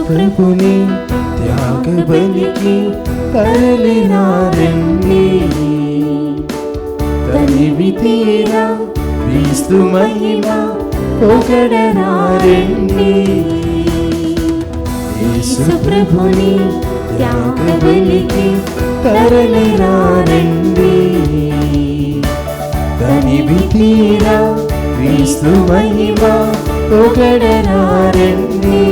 ప్రభుని త్యాగ బలికి తరలిరా రండి. తనివి తీరా క్రీస్తు మహిమ పొగడరా రండి. యేసు ప్రభుని త్యాగ బలికి తరలిరా రండి. తనివి తీరా క్రీస్తు మహిమ పొగడరా రండి.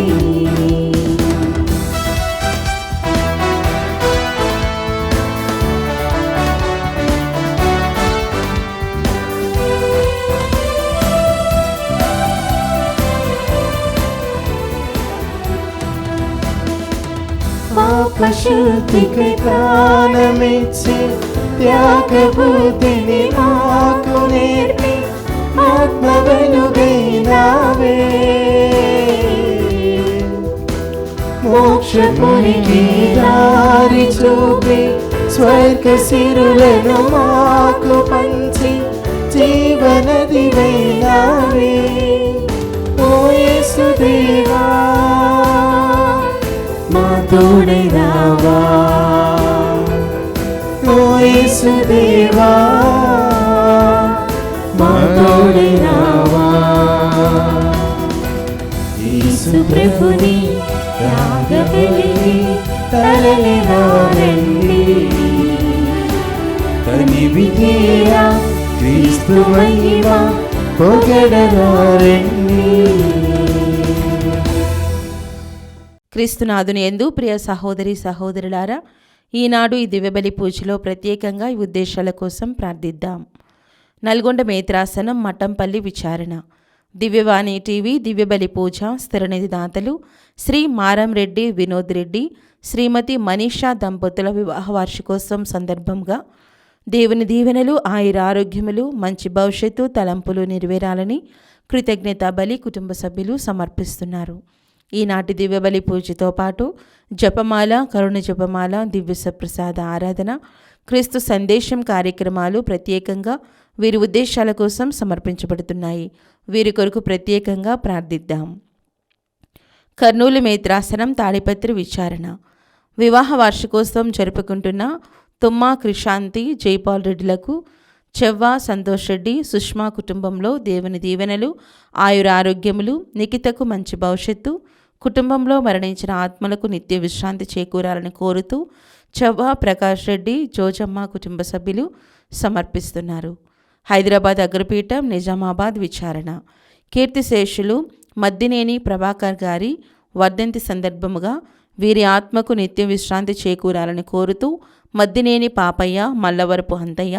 పాపశుద్ధికై ప్రాణమిచ్చి త్యాగబుద్ధిని మాకు నేర్పి ఆత్మవెలుగైనావే. మోక్షపురికి దారి చూపి స్వర్గ సిరులను మాకు పంచి జీవనదివైనావే. ఓ యేసుదేవా మా తోడై రావా. ఓ యేసుదేవా మా తోడై రావా. యేసు ప్రభుని త్యాగ బలికి తరలిరా రండి. తనివి తీరా క్రీస్తు మహిమ పొగడరా రండి. క్రీస్తునాథుని యందు ప్రియ సహోదరి సహోదరులారా, ఈనాడు ఈ దివ్యబలి పూజలో ప్రత్యేకంగా ఈ ఉద్దేశాల కోసం ప్రార్థిద్దాం. నల్గొండ మేత్రాసనం మఠంపల్లి విచారణ, దివ్యవాణి టీవీ దివ్యబలి పూజ స్థిరనిధి దాతలు శ్రీ మారం రెడ్డి వినోద్ రెడ్డి, శ్రీమతి మనీషా దంపతుల వివాహ వార్షికోత్సవం సందర్భంగా దేవుని దీవెనలు, ఆయుర ఆరోగ్యములు, మంచి భవిష్యత్తు తలంపులు నెరవేరాలని కృతజ్ఞత బలి కుటుంబ సభ్యులు సమర్పిస్తున్నారు. ఈనాటి దివ్యబలి పూజతో పాటు జపమాల, కరుణ జపమాల, దివ్య సప్రసాద ఆరాధన, క్రీస్తు సందేశం కార్యక్రమాలు ప్రత్యేకంగా వీరి ఉద్దేశాల కోసం సమర్పించబడుతున్నాయి. వీరి కొరకు ప్రత్యేకంగా ప్రార్థిద్దాం. కర్నూలు మేత్రాసనం తాడిపత్రి విచారణ, వివాహ వార్షికోత్సవం జరుపుకుంటున్న తుమ్మా కృషాంతి జైపాల్ రెడ్డిలకు చెవ్వా సంతోష్ రెడ్డి సుష్మా కుటుంబంలో దేవుని దీవెనలు, ఆయుర ఆరోగ్యములు, నిఖితకు మంచి భవిష్యత్తు, కుటుంబంలో మరణించిన ఆత్మలకు నిత్య విశ్రాంతి చేకూరాలని కోరుతూ చెవ్వా ప్రకాష్ రెడ్డి జోజమ్మ కుటుంబ సభ్యులు సమర్పిస్తున్నారు. హైదరాబాద్ అగ్రపీఠం నిజామాబాద్ విచారణ, కీర్తిశేషులు మద్దినేని ప్రభాకర్ గారి వర్ధంతి సందర్భముగా వీరి ఆత్మకు నిత్య విశ్రాంతి చేకూరాలని కోరుతూ మద్దినేని పాపయ్య, మల్లవరపు హంతయ్య,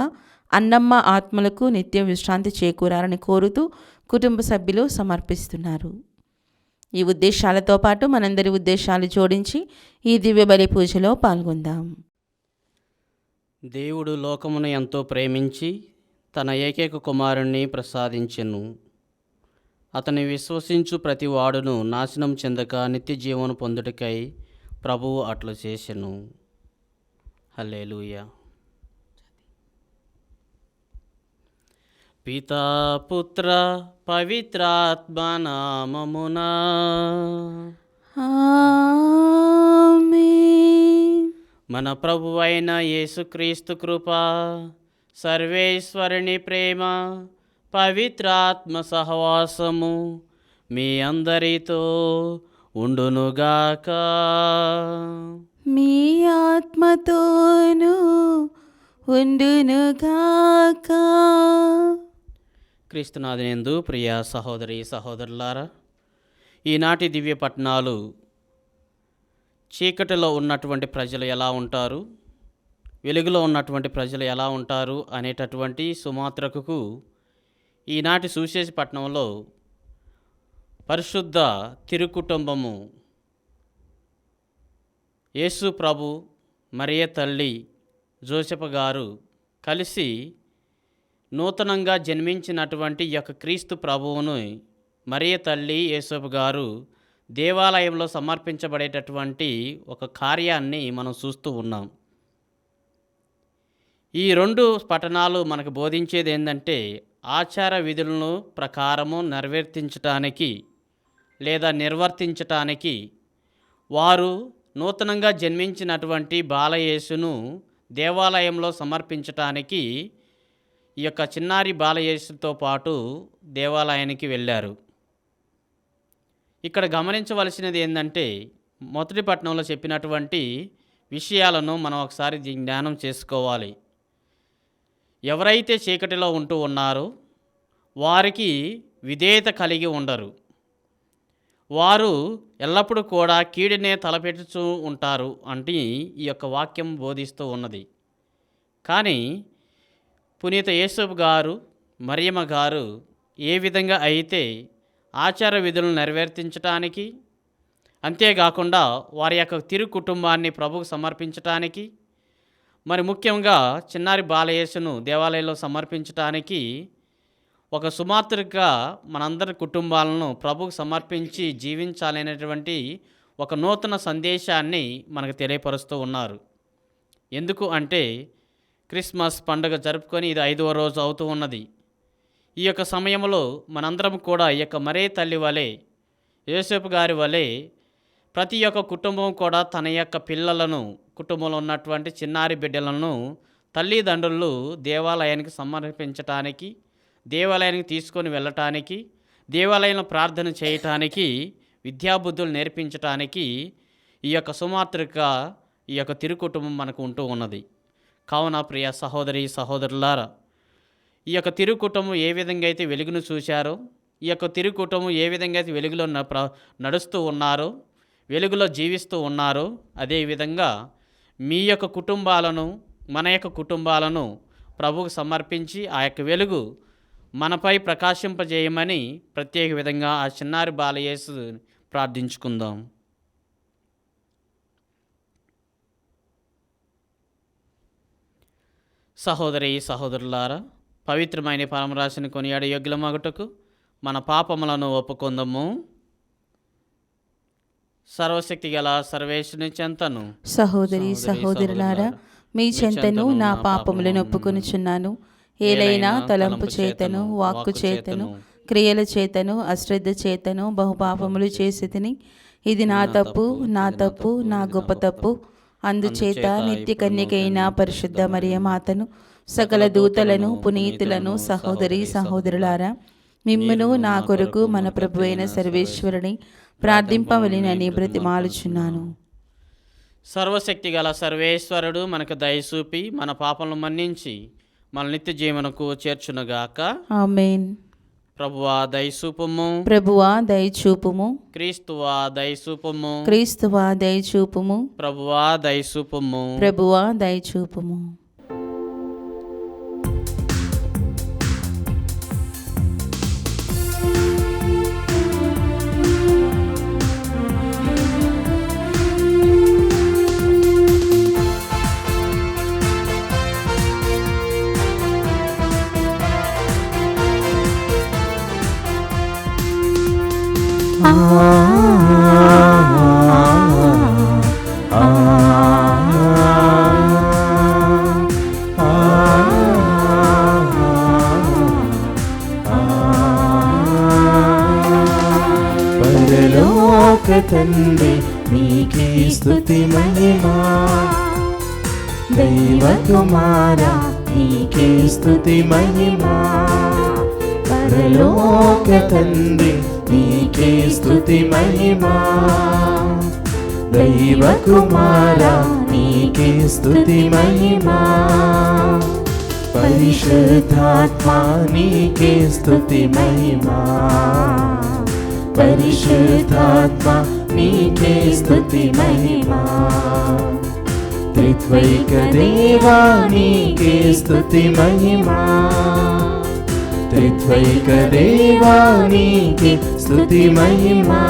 అన్నమ్మ ఆత్మలకు నిత్య విశ్రాంతి చేకూరాలని కోరుతూ కుటుంబ సభ్యులు సమర్పిస్తున్నారు. ఈ ఉద్దేశాలతో పాటు మనందరి ఉద్దేశాలు జోడించి ఈ దివ్య బలి పూజలో పాల్గొందాం. దేవుడు లోకమును ఎంతో ప్రేమించి తన ఏకైక కుమారుణ్ణి ప్రసాదించెను. అతని విశ్వసించు ప్రతి వాడును నాశనం చెందక నిత్య జీవను పొందుటకై ప్రభువు అట్లు చేసెను. హల్లెలూయా. పితా పుత్ర పవిత్రాత్మ నామమునా ఆమేన్. మన ప్రభువైన యేసుక్రీస్తు కృప, సర్వేశ్వరుని ప్రేమ, పవిత్రాత్మ సహవాసము మీ అందరితో ఉండునుగాక. మీ ఆత్మతోనూ ఉండునుగాక. క్రీస్తునాథునందు ప్రియ సహోదరి సహోదరులారా, ఈనాటి దివ్య పట్టణాలు చీకటిలో ఉన్నటువంటి ప్రజలు ఎలా ఉంటారు, వెలుగులో ఉన్నటువంటి ప్రజలు ఎలా ఉంటారు అనేటటువంటి సుమాత్రకుకు ఈనాటి సువిశేష పట్టణంలో పరిశుద్ధ తిరుకుటుంబము యేసు ప్రభు, మరియ తల్లి, జోసెఫ్ గారు కలిసి నూతనంగా జన్మించినటువంటి ఈ యొక్క క్రీస్తు ప్రభువును మరియ తల్లి, యేసోపు గారు దేవాలయంలో సమర్పించబడేటటువంటి ఒక కార్యాన్ని మనం చూస్తూ ఉన్నాం. ఈ రెండు పట్టణాలు మనకు బోధించేది ఏంటంటే, ఆచార విధులను ప్రకారము నిర్వర్తించటానికి వారు నూతనంగా జన్మించినటువంటి బాలయేసును దేవాలయంలో సమర్పించటానికి ఈ యొక్క చిన్నారి బాలయేసుతో పాటు దేవాలయానికి వెళ్ళారు. ఇక్కడ గమనించవలసినది ఏంటంటే, మొదటి పట్టణంలో చెప్పినటువంటి విషయాలను మనం ఒకసారి జ్ఞానం చేసుకోవాలి. ఎవరైతే చీకటిలో ఉంటూ ఉన్నారో వారికి విధేయత కలిగి ఉండరు. వారు ఎల్లప్పుడూ కూడా కీడునే తలపెట్టుతూ ఉంటారు అంటే ఈ యొక్క వాక్యం బోధిస్తూ ఉన్నది. కానీ పునీత యేసపు గారు, మరియమ్మ గారు ఏ విధంగా అయితే ఆచార విధులను నెరవేర్తించటానికి, అంతేకాకుండా వారి యొక్క తిరు కుటుంబాన్ని ప్రభువుకు సమర్పించటానికి, మరి ముఖ్యంగా చిన్నారి బాలయేసును దేవాలయంలో సమర్పించటానికి ఒక సుమాత్రిగా మనందరి కుటుంబాలను ప్రభువుకు సమర్పించి జీవించాలనేటువంటి ఒక నూతన సందేశాన్ని మనకు తెలియపరుస్తూ ఉన్నారు. ఎందుకు అంటే, క్రిస్మస్ పండుగ జరుపుకొని ఇది 5వ రోజు అవుతూ ఉన్నది. ఈ యొక్క సమయంలో మనందరం కూడా ఈ యొక్క మరే తల్లి వలె, యోసేపు గారి వలె ప్రతి ఒక్క కుటుంబం కూడా తన యొక్క పిల్లలను, కుటుంబంలో ఉన్నటువంటి చిన్నారి బిడ్డలను తల్లిదండ్రులు దేవాలయానికి సమర్పించటానికి, దేవాలయానికి తీసుకొని వెళ్ళటానికి, దేవాలయంలో ప్రార్థన చేయటానికి, విద్యాబుద్ధులు నేర్పించటానికి ఈ యొక్క సుమాత్రిక, ఈ యొక్క తిరుకుటుంబం మనకు ఉంటూ ఉన్నది. కావున ప్రియ సహోదరి సహోదరులారా, ఈ యొక్క తిరుకుటుంబం ఏ విధంగా అయితే వెలుగును చూశారో, ఈ యొక్క తిరుకుటుంబం ఏ విధంగా అయితే వెలుగులో నడుస్తూ ఉన్నారో, వెలుగులో జీవిస్తూ ఉన్నారో, అదేవిధంగా మీ యొక్క కుటుంబాలను, మన యొక్క కుటుంబాలను ప్రభువుకు సమర్పించి ఆ యొక్క వెలుగు మనపై ప్రకాశింపజేయమని ప్రత్యేక విధంగా ఆ చిన్నారి బాలయేసు ప్రార్థించుకుందాం. సహోదరి సహోదరులారా, పవిత్రమైన పరమరాశిని కొనియాడే యోగ్యులమగుటకు మన పాపములను ఒప్పుకొందము. సర్వశక్తి గల సర్వేశ్వరుని చెంతను సహోదరి సహోదరులారా, మీ చెంతను నా పాపములను ఒప్పుకొనుచున్నాను. ఏలైనా తలంపు చేతను, వాక్కు చేతను, క్రియల చేతను, అశ్రద్ధ చేతను బహుపాపములు చేసి తిని, ఇది నా తప్పు, నా తప్పు, నా గొప్ప తప్పు. అందుచేత నిత్య కన్యకైన పరిశుద్ధ మరియమాతను, సకల దూతలను, పునీతులను, సహోదరి సహోదరులారా, మిమ్మును నా కొరకు మన ప్రభు అయిన సర్వేశ్వరుని ప్రార్థింపవలెనని బ్రతిమాలుచున్నాను. సర్వశక్తి గల సర్వేశ్వరుడు మనకు దయచూపి మన పాపలను మన్నించి మన నిత్య జీవనకు చేర్చునుగాక. ఆమేన్. ప్రభువా దయచూపుము, ప్రభువా దయచూపుము, క్రీస్తువా దయచూపుము, క్రీస్తువా దయచూపుము, ప్రభువా దయచూపుము. ప్రభువా దయచూపుము. పరలోక తండ్రి నీకే స్తుతి మహిమా, దైవ కుమారా నీకే స్తుతి మహిమా. పరలోక తండ్రి నీకే స్తుతి మహిమా, దైవ కుమారా నీకే స్తుతి మహిమా. పరిశుద్ధాత్మా నీకే స్తుతి మహిమా, పరిశుద్ధాత్మా నీకే స్తుతి మహిమా. త్రిత్వైక దేవా నీకే స్తుతి మహిమా, త్రిత్వైక దేవా నీకే స్తుతి మహిమా.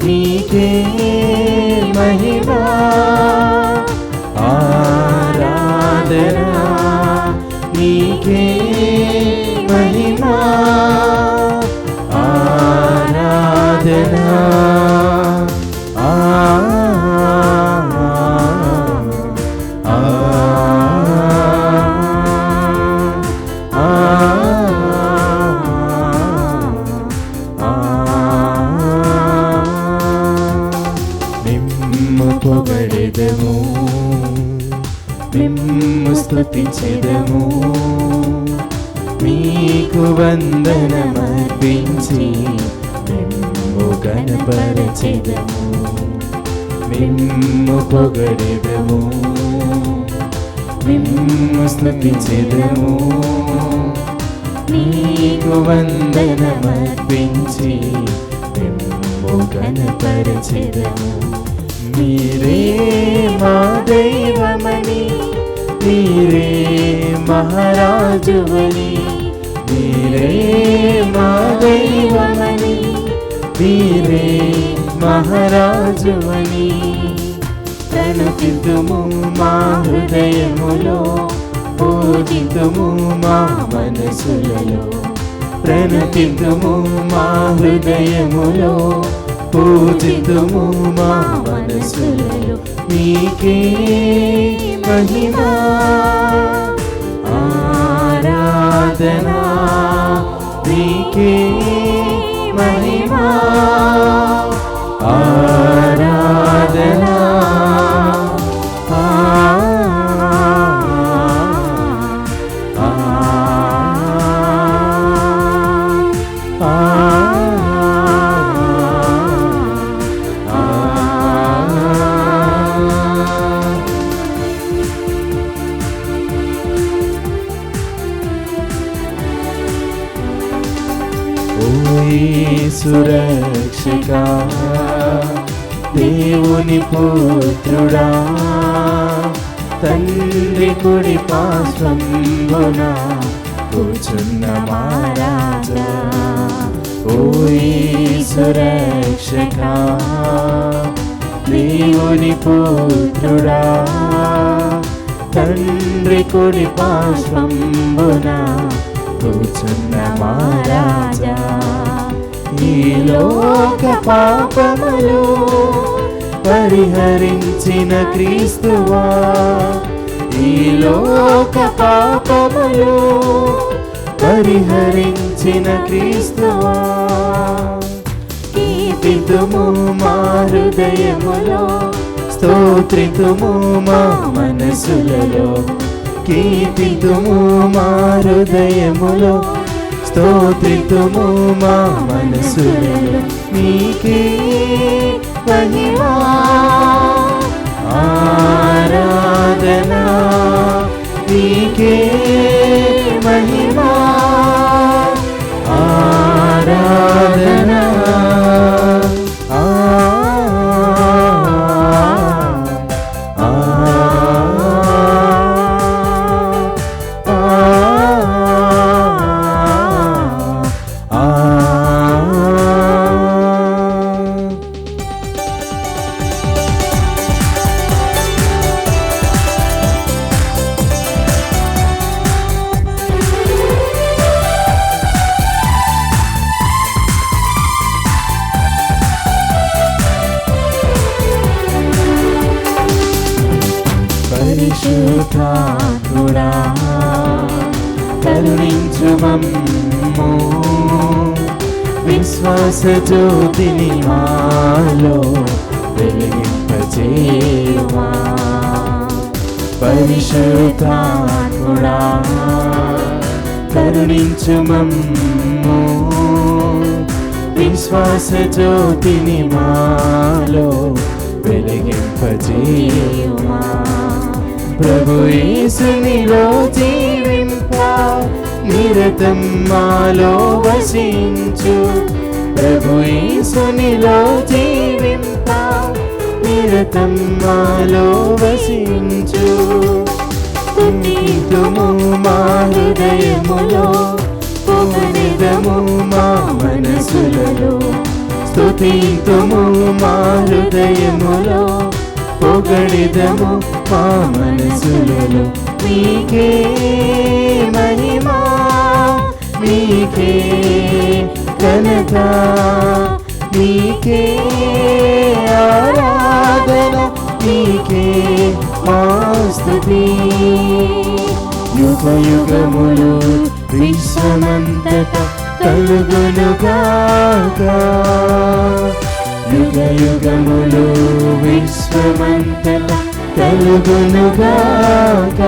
నీకే మహిమా ఆరాధనా, నీకే మహిమా ఆరాధనా. చేదము, మీకు వందనమర్పించి మిమ్ము గణపరచెదము, మిమ్ము పొగడెదము, మిమ్ము స్తుతించెదము, మీకు వందనమర్పించి మిమ్ము గణపరచెదము. మీరే మా దైవమని, మీరే మహారాజువని, మీరే మా దైవమని, మీరే మహారాజువని ప్రణతితుము మా హృదయములో, పూజితుము మా మనసులలో, ప్రణతితుము మా హృదయములో, పూజితుము మా మనసులలో. మీకే మహిమా ఆరాధనా, మీకే మహిమా ఆరాధనా. సురక్షకా, దేవుని పుత్రుడా, తండ్రి కుడి పార్శ్వమున కూర్చున్న మహారాజా. ఓ సురక్షకా, దేవుని పుత్రుడా, తండ్రి కుడి పార్శ్వమున కూర్చున్న మహారాజా. ఈ లోక పాపములు పరిహరించిన క్రీస్తువా, ఈ లోక పాపములు పరిహరించిన క్రీస్తువా. కీర్తితుము మా హృదయములో, స్తోత్రితుము మా మనసులలో, కీర్తితుము మా హృదయములో, స్తోత్రితుము మా మనసులలో. మీకే మహిమా ఆరాధనా, మీకే మహిమా ఆరాధనా. పరిశుద్ధాత్ముడా, కరుణించు మమ్ము, విశ్వాస జ్యోతిని మాలో వెలిగింపజేయుమా. పరిశుద్ధాత్ముడా, కరుణించు మమ్ము, విశ్వాస జ్యోతిని మాలో వెలిగింపజేయుమా. ప్రభు యేసునిలో జీవింప నిరతం మాలో వసించు, ప్రభు యేసునిలో జీవింప నిరతం మాలో వసించు. స్తుతితుము మా హృదయములో, పొగడెదము మా మనసులలో, స్తుతితుము మా హృదయములో, పొగడెదము మా మనసులలో. మీకే మహిమా, మీకే ఘనత, మీకే ఆరాధన, మీకే మా స్తుతి. యుగ యుగములు విశ్వమంతట కలుగునుగాక, యుగ యుగములు విశ్వమంతట కలుగునుగాక.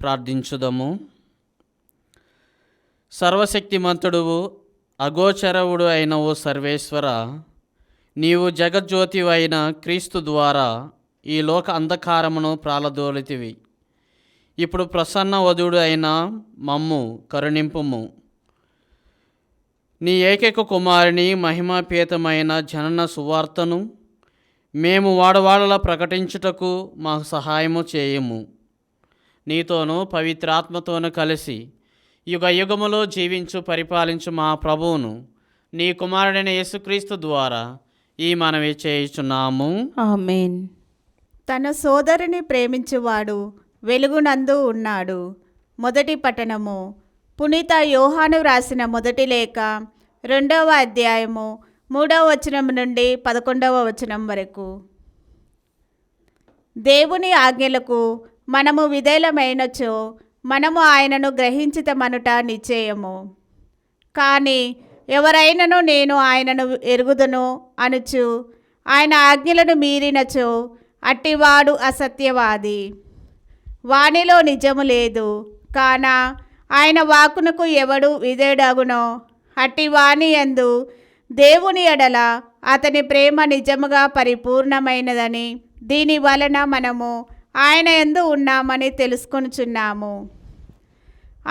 ప్రార్థించుదము. సర్వశక్తిమంతుడువు అగోచరవుడు అయిన ఓ సర్వేశ్వర, నీవు జగజ్యోతివి అయిన క్రీస్తు ద్వారా ఈ లోక అంధకారమును ప్రాలదోలితివి. ఇప్పుడు ప్రసన్న వధుడు అయిన మమ్ము కరుణింపుము. నీ ఏకైక కుమారుని మహిమాపేతమైన జనన సువార్తను మేము వాడవాడలా ప్రకటించుటకు మాకు సహాయము చేయము. నీతోనూ పవిత్రాత్మతోనూ కలిసి యుగ యుగములో జీవించు పరిపాలించు మా ప్రభువును నీ కుమారుడైన యేసుక్రీస్తు ద్వారా ఈ మనవి చేయుచున్నాము. ఆమేన్. తన సోదరుని ప్రేమించువాడు వెలుగునందు ఉన్నాడు. మొదటి పట్టణము. పునీత యోహాను రాసిన మొదటి లేఖ 2వ అధ్యాయము 3వ వచనం నుండి 11వ వచనం వరకు. దేవుని ఆజ్ఞలకు మనము విధేయులమైనచో మనము ఆయనను గ్రహించితమనుట నిశ్చయము. కానీ ఎవరైనను నేను ఆయనను ఎరుగుదును అనుచు ఆయన ఆజ్ఞలను మీరినచో అట్టివాడు అసత్యవాది, వానిలో నిజము లేదు. కాన ఆయన వాక్కునకు ఎవడు విధేయుడగునో అట్టి వాని యందు దేవుని ఎడల అతని ప్రేమ నిజముగా పరిపూర్ణమైనదని దీని వలన మనము ఆయన యందు ఉన్నామని తెలుసుకొనుచున్నాము.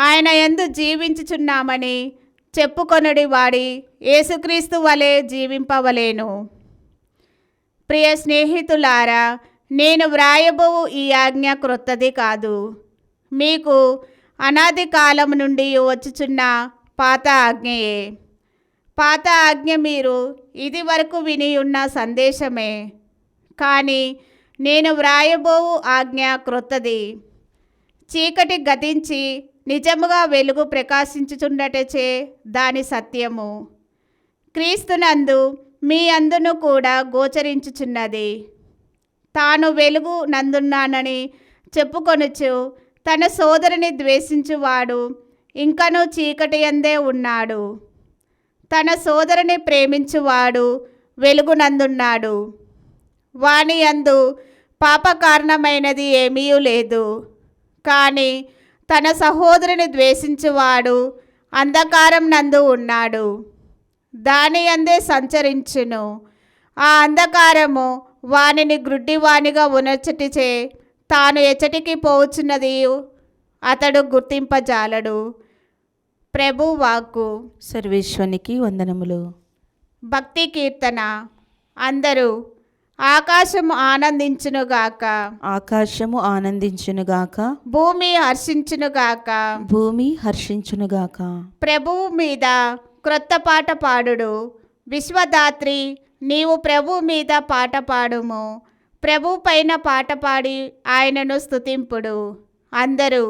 ఆయన యందు జీవించుచున్నామని చెప్పుకొనుడి వాడి యేసుక్రీస్తు వలె జీవింపవలేను. ప్రియ స్నేహితులారా, నేను వ్రాయబోవు ఈ ఆజ్ఞ క్రొత్తది కాదు, మీకు అనాది కాలం నుండి వచ్చుచున్న పాత ఆజ్ఞయే. పాత ఆజ్ఞ మీరు ఇది వరకు విని ఉన్న సందేశమే. కానీ నేను వ్రాయబోవు ఆజ్ఞ క్రొత్తది, చీకటి గతించి నిజముగా వెలుగు ప్రకాశించుచుండటచే దాని సత్యము క్రీస్తునందు మీ అందును కూడా గోచరించుచున్నది. తాను వెలుగు నందున్నానని చెప్పుకొనుచు తన సోదరుని ద్వేషించువాడు ఇంకనూ చీకటి యందే ఉన్నాడు. తన సోదరుని ప్రేమించువాడు వెలుగునందున్నాడు. వాని యందు పాప కారణమైనది ఏమీ లేదు. కానీ తన సహోదరుని ద్వేషించువాడు అంధకారం నందు ఉన్నాడు, దాని యందే సంచరించును. ఆ అంధకారము వానిని గ్రుడ్డివానిగా ఉనర్చుటిచే తాను ఎచ్చటికి పోవచ్చున్నది అతడు గుర్తింపజాలడు. ప్రభు వాక్కు. సర్వేశ్వనికి వందనములు. భక్తి కీర్తన. అందరూ ఆకాశము ఆనందించునుగాక, ఆకాశము ఆనందించునుగాక, భూమి హర్షించునుగాక, భూమి హర్షించునుగాక. ప్రభువు మీద క్రొత్త పాట పాడుడు. విశ్వదాత్రి, నీవు ప్రభు మీద పాట పాడుము. ప్రభు పైన పాట పాడి ఆయనను స్తుతింపుడు. అందరూ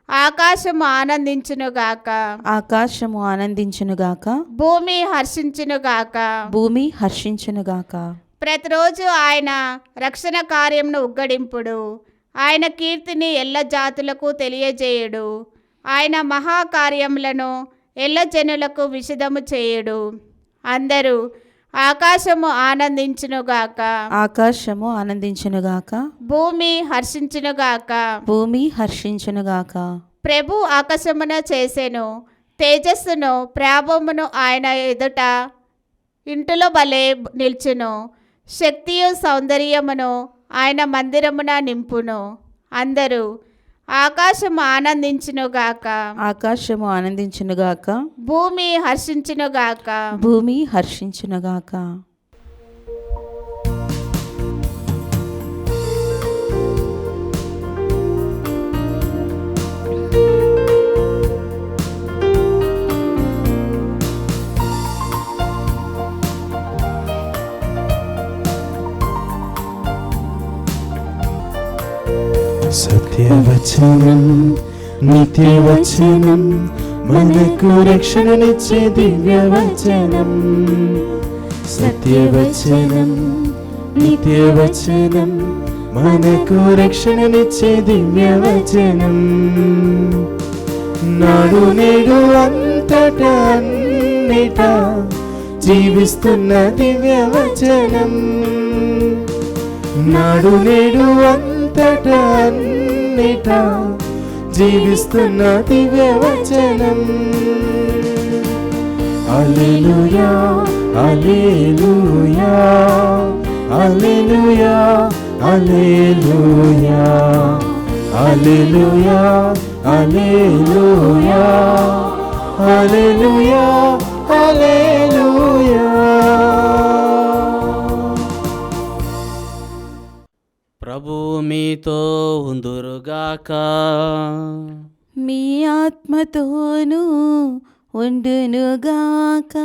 ఆకాశము ఆనందించునుగాక, ఆకాశము ఆనందించునుగాక, భూమి హర్షించునుగాక, భూమి హర్షించునుగాక. ప్రతిరోజు ఆయన రక్షణ కార్యమును ఉగ్గడింపుడు. ఆయన కీర్తిని ఎల్ల జాతులకు తెలియజేయుడు. ఆయన మహాకార్యములను ఎల్ల జనులకు విశదము చేయుడు. అందరూ ఆకాశము ఆనందించునుగాక, ఆకాశము ఆనందించునుగాక, భూమి హర్షించునుగాక, భూమి హర్షించునుగాక. ప్రభు ఆకాశమున చేసెను తేజస్సును ప్రాభమును ఆయన ఎదుట ఇంటిలో బలే నిల్చును. శక్తియు సౌందర్యమును ఆయన మందిరమున నింపును. అందరూ ఆకాశము ఆనందించునుగాక, ఆకాశము ఆనందించునుగాక, భూమి హర్షించునుగాక. భూమి హర్షించునుగాక. సత్యవచనం నిత్యవచనం మనకు రక్షణనిచ్చే దివ్యవచనం. సత్యవచనం నిత్యవచనం మనకు రక్షణనిచ్చే దివ్యవచనం. నాడు నేడు అంతటా అన్నిటా జీవిస్తున్న దివ్యవచనం. నాడు నేడు అంతటా అన్నిటా జీవిస్తున్న దివ్య వచనం. హల్లెలూయా హల్లెలూయా హల్లెలూయా హల్లెలూయా హల్లెలూయా హల్లెలూయా హల్లెలూయా హల్లెలూయా. ప్రభువు మీతో ఉందురుగాక. మీ ఆత్మతోనూ ఉండునుగాక.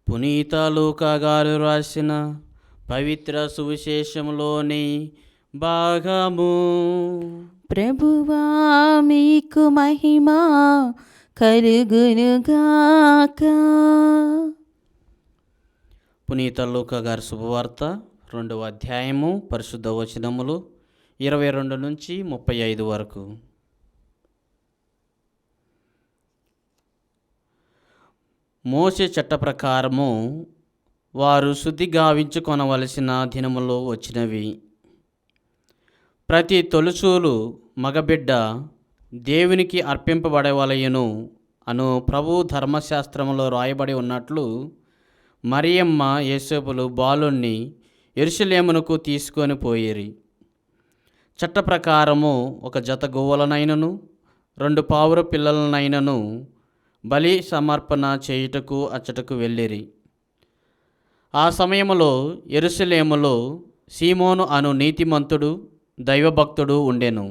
పునీత లూకా గారు రాసిన పవిత్ర సువిశేషంలోని భాగము. ప్రభువా మీకు మహిమ కలుగునుగాక. పునీత లూకా గారి శుభవార్త 2వ అధ్యాయము పరిశుద్ధ వచనములు 22 నుంచి 35 వరకు. మోషే చట్ట ప్రకారము వారు శుద్ధి గావించుకొనవలసిన దినములో వచ్చినవి. ప్రతి తొలుచూలు మగబిడ్డ దేవునికి అర్పింపబడవలయును అను ప్రభు ధర్మశాస్త్రములో రాయబడి ఉన్నట్లు మరియమ్మ యోసేపులు బాలుణ్ణి యెరూషలేమునకు తీసుకొని పోయిరి. చట్ట ప్రకారము ఒక జత గోవులనైనను 2 పావుర పిల్లలనైనను బలి సమర్పణ చేయుటకు అచ్చటకు వెళ్ళిరి. ఆ సమయములో యెరూషలేములో సీమోను అను నీతిమంతుడు దైవభక్తుడు ఉండెను.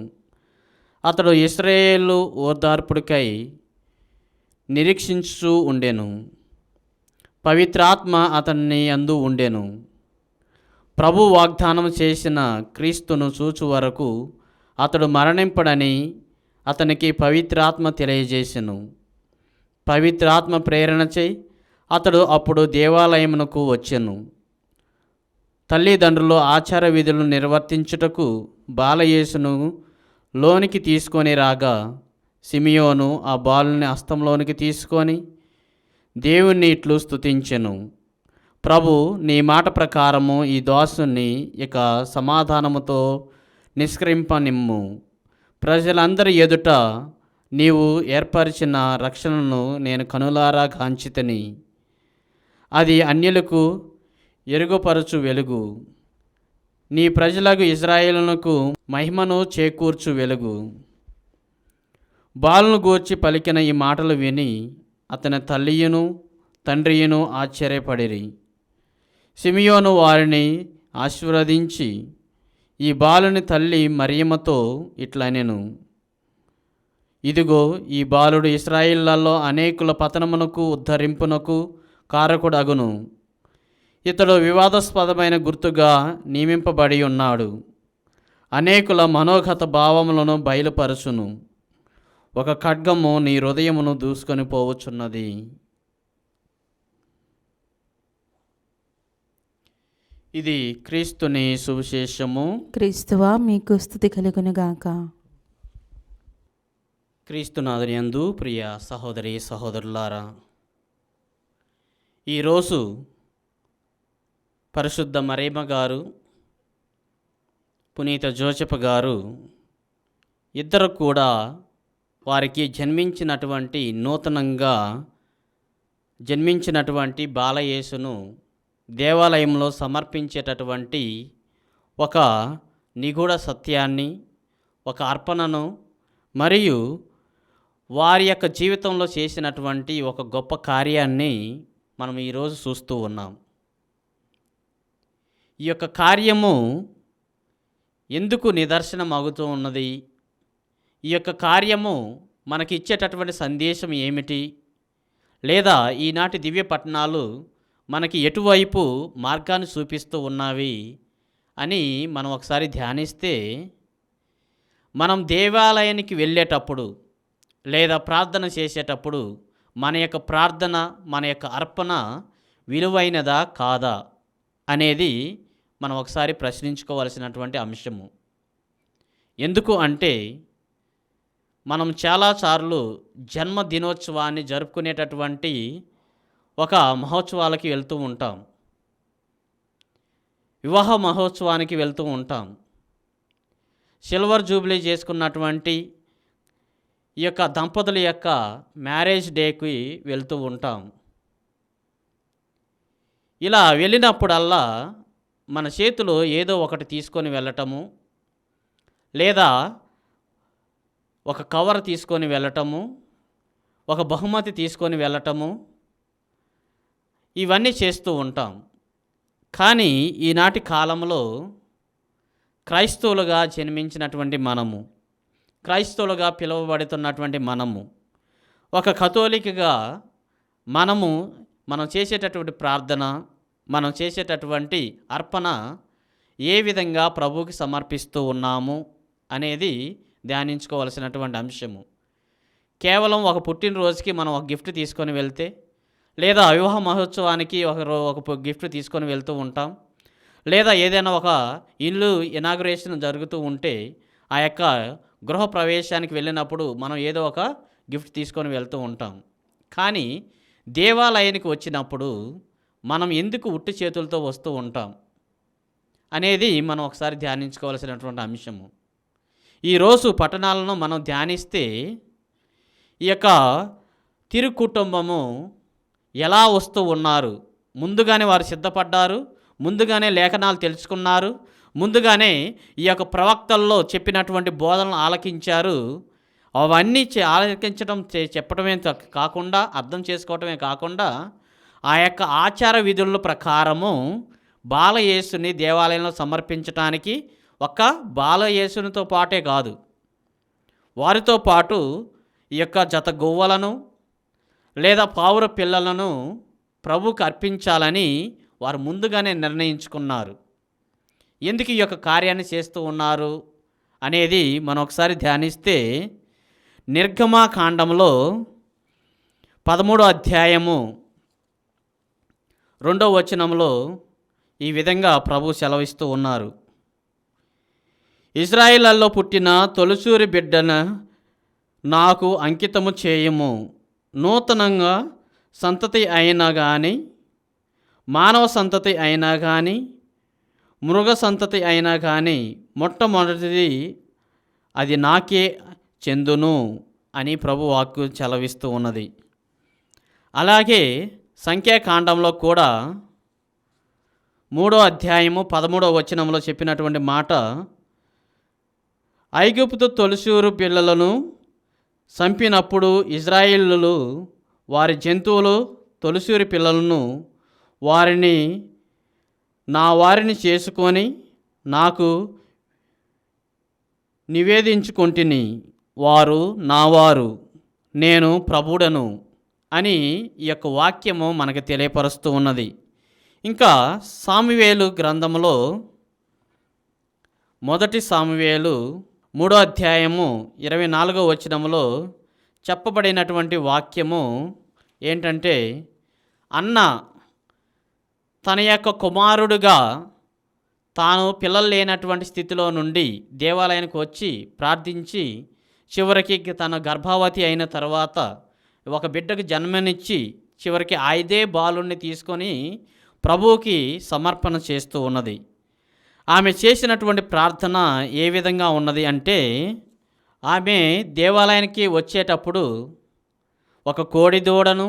అతడు ఇశ్రాయేలు ఓదార్పుడికై నిరీక్షించుచూ ఉండెను. పవిత్రాత్మ అతన్ని యందు ఉండెను. ప్రభు వాగ్దానం చేసిన క్రీస్తును చూచు వరకు అతడు మరణింపడని అతనికి పవిత్రాత్మ తెలియజేసెను. పవిత్రాత్మ ప్రేరణచే అతడు అప్పుడు దేవాలయమునకు వచ్చెను. తల్లిదండ్రులు ఆచార విధులను నిర్వర్తించుటకు బాలయేసును లోనికి తీసుకొని రాగా సిమియోను ఆ బాలుని హస్తంలోనికి తీసుకొని దేవుణ్ణి ఇట్లు స్తుతించెను. ప్రభు, నీ మాట ప్రకారము ఈ దాసుని ఇక సమాధానముతో నిష్క్రమింపనిమ్ము. ప్రజలందరి ఎదుట నీవు ఏర్పరిచిన రక్షణను నేను కనులారా గాంచితిని. అది అన్యులకు ఎరుగుపరచు వెలుగు, నీ ప్రజలకు ఇశ్రాయేలునకు మహిమను చేకూర్చు వెలుగు. బాలును గూర్చి పలికిన ఈ మాటలు విని అతని తల్లియును తండ్రియును ఆశ్చర్యపడిరి. సిమియోను వారిని ఆశీర్వదించి ఈ బాలుని తల్లి మరియమ్మతో ఇట్లనెను, ఇదిగో, ఈ బాలుడు ఇశ్రాయేళ్లలో అనేకుల పతనమునకు ఉద్ధరింపునకు కారకుడగును. ఇతడు వివాదాస్పదమైన గుర్తుగా నియమింపబడి ఉన్నాడు. అనేకుల మనోగత భావములను బయలుపరచును. ఒక ఖడ్గము నీ హృదయమును దూసుకొని పోవచ్చున్నది. ఇది క్రీస్తుని సువిశేషము. క్రీస్తువా మీకు స్తుతి కలుగునుగాక. క్రీస్తునాథునియందు ప్రియ సహోదరి సహోదరులారా, ఈరోజు పరిశుద్ధ మరియమ్మ గారు, పునీత జోసెఫ్ గారు ఇద్దరు కూడా వారికి నూతనంగా జన్మించినటువంటి బాలయేసును దేవాలయంలో సమర్పించేటటువంటి ఒక నిగూఢ సత్యాన్ని, ఒక అర్పణను మరియు వారి యొక్క జీవితంలో చేసినటువంటి ఒక గొప్ప కార్యాన్ని మనం ఈరోజు చూస్తూ ఉన్నాం. ఈ యొక్క కార్యము ఎందుకు నిదర్శనం అవుతూ ఉన్నది? ఈ యొక్క కార్యము మనకి ఇచ్చేటటువంటి సందేశం ఏమిటి? లేదా ఈనాటి దివ్య పట్టణాలు మనకి ఎటువైపు మార్గాన్ని చూపిస్తూ ఉన్నవి అని మనం ఒకసారి ధ్యానిస్తే, మనం దేవాలయానికి వెళ్ళేటప్పుడు లేదా ప్రార్థన చేసేటప్పుడు మన యొక్క ప్రార్థన, మన యొక్క అర్పణ విలువైనదా కాదా అనేది మనం ఒకసారి ప్రశ్నించుకోవాల్సినటువంటి అంశము. ఎందుకు అంటే, మనం చాలాసార్లు జన్మదినోత్సవాన్ని జరుపుకునేటటువంటి ఒక మహోత్సవాలకి వెళ్తూ ఉంటాం, వివాహ మహోత్సవానికి వెళ్తూ ఉంటాం. సిల్వర్ జూబ్లీ చేసుకున్నటువంటి ఈ యొక్క దంపతుల యొక్క మ్యారేజ్ డేకి వెళ్తూ ఉంటాం. ఇలా వెళ్ళినప్పుడల్లా మన చేతిలో ఏదో ఒకటి తీసుకొని వెళ్ళటము, లేదా ఒక కవర్ తీసుకొని వెళ్ళటము, ఒక బహుమతి తీసుకొని వెళ్ళటము, ఇవన్నీ చేస్తూ ఉంటాం. కానీ ఈనాటి కాలంలో క్రైస్తవులుగా జన్మించినటువంటి మనము, క్రైస్తవులుగా పిలువబడుతున్నటువంటి మనము, ఒక కథోలికగా మనం చేసేటటువంటి ప్రార్థన, మనం చేసేటటువంటి అర్పణ ఏ విధంగా ప్రభువుకి సమర్పిస్తూ ఉన్నాము అనేది ధ్యానించుకోవాల్సినటువంటి అంశము. కేవలం ఒక పుట్టినరోజుకి మనం ఒక గిఫ్ట్ తీసుకొని వెళ్తే, లేదా వివాహ మహోత్సవానికి ఒక గిఫ్ట్ తీసుకొని వెళ్తూ ఉంటాం, లేదా ఏదైనా ఒక ఇల్లు ఇనాగ్రేషన్ జరుగుతూ ఉంటే ఆ యొక్క గృహ ప్రవేశానికి వెళ్ళినప్పుడు మనం ఏదో ఒక గిఫ్ట్ తీసుకొని వెళ్తూ ఉంటాం. కానీ దేవాలయానికి వచ్చినప్పుడు మనం ఎందుకు ఉట్టి చేతులతో వస్తూ ఉంటాం అనేది మనం ఒకసారి ధ్యానించుకోవాల్సినటువంటి అంశము. ఈరోజు పట్టణాలను మనం ధ్యానిస్తే ఈ యొక్క తిరు కుటుంబము ఎలా వస్తూ ఉన్నారు, ముందుగానే వారు సిద్ధపడ్డారు, ముందుగానే లేఖనాలు తెలుసుకున్నారు, ముందుగానే ఈ యొక్క ప్రవక్తల్లో చెప్పినటువంటి బోధనలు ఆలకించారు. అవన్నీ ఆలకించడం చెప్పడమే కాకుండా, అర్థం చేసుకోవటమే కాకుండా, ఆ యొక్క ఆచార విధుల ప్రకారము బాలయేసుని దేవాలయంలో సమర్పించటానికి ఒక్క బాలయేసునితో పాటే కాదు, వారితో పాటు ఈ యొక్క జత గొవ్వలను లేదా పావుర పిల్లలను ప్రభువుకు అర్పించాలని వారు ముందుగానే నిర్ణయించుకున్నారు. ఎందుకు ఈ యొక్క కార్యాన్ని చేస్తూ ఉన్నారు అనేది మనం ఒకసారి ధ్యానిస్తే, నిర్గమాకాండంలో 13వ అధ్యాయము 2వ వచనంలో ఈ విధంగా ప్రభు సెలవిస్తూ ఉన్నారు. ఇశ్రాయేలులో పుట్టిన తొలిచూరి బిడ్డను నాకు అంకితము చేయము. నూతనంగా సంతతి అయినా కానీ, మానవ సంతతి అయినా కానీ, మృగ సంతతి అయినా కానీ మొట్టమొదటిది అది నాకే చెందును అని ప్రభు వాక్కు సెలవిస్తూ ఉన్నది. అలాగే సంఖ్యాకాండంలో కూడా 3వ అధ్యాయము 13వ వచనంలో చెప్పినటువంటి మాట, ఐగుప్తు తొలిచూరు పిల్లలను చంపినప్పుడు ఇశ్రాయేలులు వారి జంతువులు తొలిచూరి పిల్లలను నా వారిని చేసుకొని నాకు నివేదించుకొంటిని, వారు నావారు, నేను ప్రభుడను అని ఈ యొక్క వాక్యము మనకు తెలియపరుస్తూ ఉన్నది. ఇంకా సామువేలు గ్రంథంలో 1 సామువేలు 3వ అధ్యాయము 24వ వచనంలో చెప్పబడినటువంటి వాక్యము ఏంటంటే, అన్న తన యొక్క కుమారుడుగా తాను పిల్లలు లేనటువంటి స్థితిలో నుండి దేవాలయానికి వచ్చి ప్రార్థించి చివరికి తన గర్భవతి అయిన తర్వాత ఒక బిడ్డకు జన్మనిచ్చి చివరికి ఐదే బాలుని తీసుకొని ప్రభువుకి సమర్పణ చేస్తూ ఉన్నది. ఆమె చేసినటువంటి ప్రార్థన ఏ విధంగా ఉన్నది అంటే, ఆమె దేవాలయానికి వచ్చేటప్పుడు ఒక కోడి దూడను,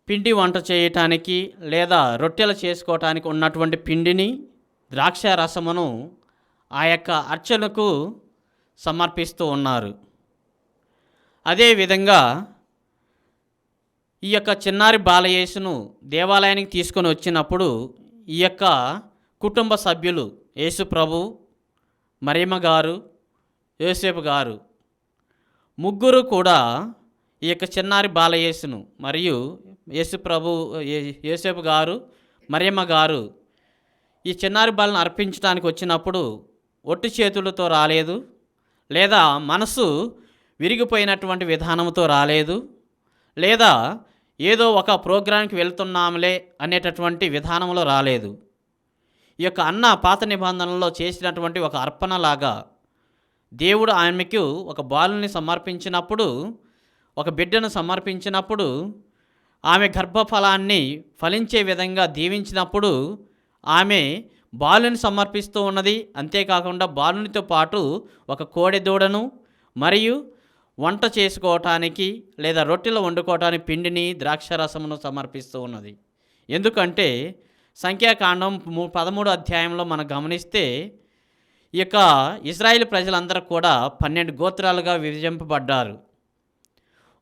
పిండి వంట చేయటానికి లేదా రొట్టెలు చేసుకోవటానికి ఉన్నటువంటి పిండిని, ద్రాక్ష రసమును ఆ యొక్క అర్చనకు సమర్పిస్తూ ఉన్నారు. అదేవిధంగా ఈ యొక్క చిన్నారి బాలయేసును దేవాలయానికి తీసుకొని వచ్చినప్పుడు ఈ యొక్క కుటుంబ సభ్యులు యేసు ప్రభు, మరియమ్మ గారు, యోసేపు గారు ముగ్గురు కూడా ఈ యొక్క చిన్నారి బాలయేసును మరియు యేసు ప్రభు, యోసేపు గారు, మరియమ్మ గారు ఈ చిన్నారి బాలను అర్పించడానికి వచ్చినప్పుడు ఒట్టి చేతులతో రాలేదు, లేదా మనసు విరిగిపోయినటువంటి విధానంతో రాలేదు, లేదా ఏదో ఒక ప్రోగ్రాంకి వెళ్తున్నాంలే అనేటటువంటి విధానంలో రాలేదు. ఈ యొక్క అన్న పాత నిబంధనలో చేసినటువంటి ఒక అర్పణలాగా దేవుడు ఆమెకు ఒక బాలుని సమర్పించినప్పుడు, ఒక బిడ్డను సమర్పించినప్పుడు, ఆమె గర్భఫలాన్ని ఫలించే విధంగా దీవించినప్పుడు ఆమె బాలుని సమర్పిస్తూ ఉన్నది. అంతేకాకుండా బాలునితో పాటు ఒక కోడె దూడను మరియు వంట చేసుకోవటానికి లేదా రొట్టెలు వండుకోవటానికి పిండిని ద్రాక్షరసమును సమర్పిస్తూ ఉన్నది. ఎందుకంటే సంఖ్యాకాండం 13 అధ్యాయంలో మనం గమనిస్తే ఈ యొక్క ఇశ్రాయేలు ప్రజలందరూ కూడా 12 గోత్రాలుగా విభజింపబడ్డారు.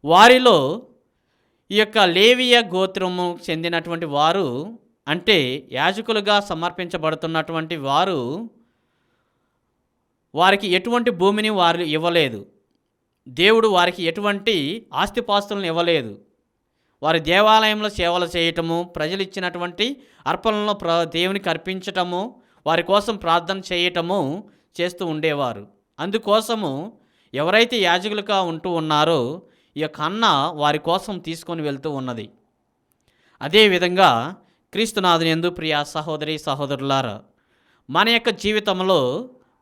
వారిలో ఈ యొక్క లేవియ గోత్రము చెందినటువంటి వారు, అంటే యాజకులుగా సమర్పించబడుతున్నటువంటి వారు, వారికి ఎటువంటి భూమిని వారు ఇవ్వలేదు. దేవుడు వారికి ఎటువంటి ఆస్తిపాస్తులను ఇవ్వలేదు. వారి దేవాలయంలో సేవలు చేయటము, ప్రజలు ఇచ్చినటువంటి అర్పణలను దేవునికి అర్పించటము, వారి కోసం ప్రార్థన చేయటము చేస్తూ ఉండేవారు. అందుకోసము ఎవరైతే యాజకులుగా ఉంటూ ఉన్నారో ఈ యొక్క అన్న వారి కోసం తీసుకొని వెళ్తూ ఉన్నది. అదేవిధంగా క్రీస్తునాథుని యందు ప్రియ సహోదరి సహోదరులారా, మన యొక్క జీవితంలో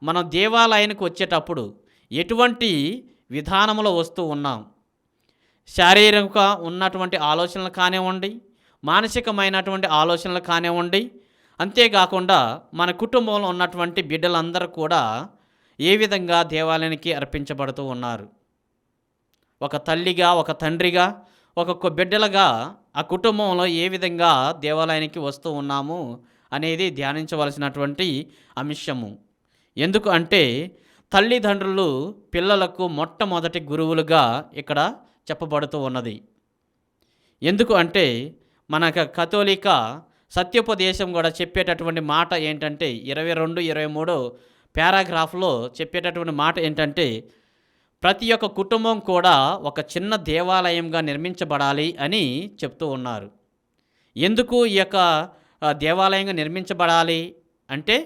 మనం దేవాలయానికి వచ్చేటప్పుడు ఎటువంటి విధానంలో వస్తూ ఉన్నాం? శారీరక ఉన్నటువంటి ఆలోచనలు కానివ్వండి, మానసికమైనటువంటి ఆలోచనలు కానివ్వండి, అంతేకాకుండా మన కుటుంబంలో ఉన్నటువంటి బిడ్డలందరూ కూడా ఏ విధంగా దేవాలయానికి అర్పించబడుతూ ఉన్నారు? ఒక తల్లిగా, ఒక తండ్రిగా, ఒక బిడ్డలుగా ఆ కుటుంబంలో ఏ విధంగా దేవాలయానికి వస్తూ ఉన్నాము అనేది ధ్యానించవలసినటువంటి అంశము. ఎందుకు అంటే తల్లిదండ్రులు పిల్లలకు మొట్టమొదటి గురువులుగా ఇక్కడ చెప్పబడుతూ ఉన్నది. ఎందుకు అంటే మన కథోలిక సత్యోపదేశం కూడా చెప్పేటటువంటి మాట ఏంటంటే 22, 23 పారాగ్రాఫ్లో చెప్పేటటువంటి మాట ఏంటంటే ప్రతి ఒక్క కుటుంబం కూడా ఒక చిన్న దేవాలయంగా నిర్మించబడాలి అని చెప్తూ ఉన్నారు. ఎందుకు ఈ యొక్క దేవాలయంగా నిర్మించబడాలి అంటే